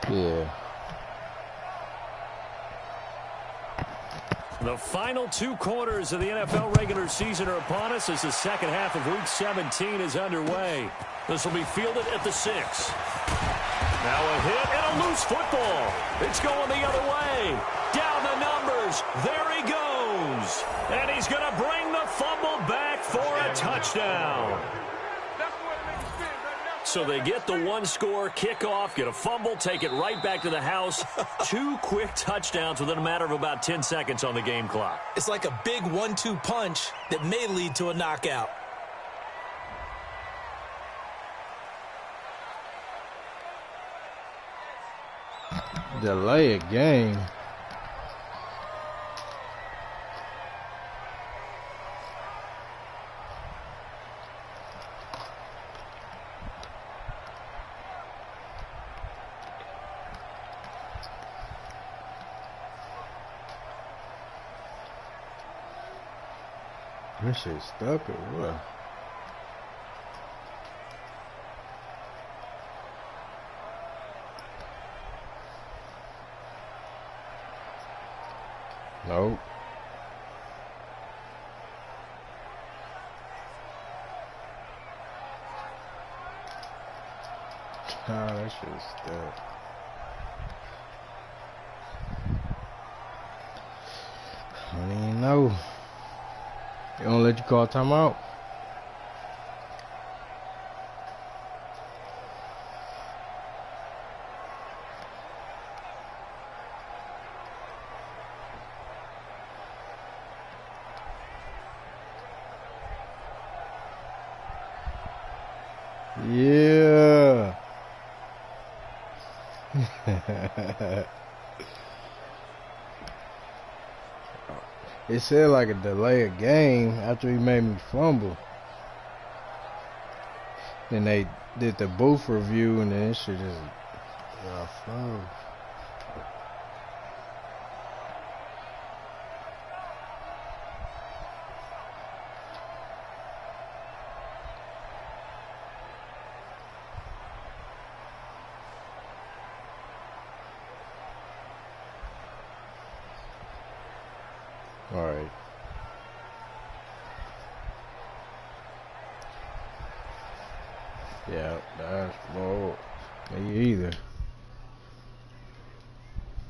Yeah. The final 2 quarters of the NFL regular season are upon us as the second half of Week 17 is underway. This will be fielded at the 6. Now a hit and a loose football. It's going the other way. Down the numbers. There he goes. And he's going to bring the fumble back for a touchdown. So they get the 1-score kickoff, get a fumble, take it right back to the house. 2 quick touchdowns within a matter of about 10 seconds on the game clock. It's like a big 1-2 punch that may lead to a knockout. Delay a game. This shit stuck or what? Nope. Nah, that shit is stuck. I don't even know. They don't let you call timeout? Yeah. It said like a delay of game after he made me fumble. Then they did the booth review and then shit just froze. All right. Yeah, that's more. Me either.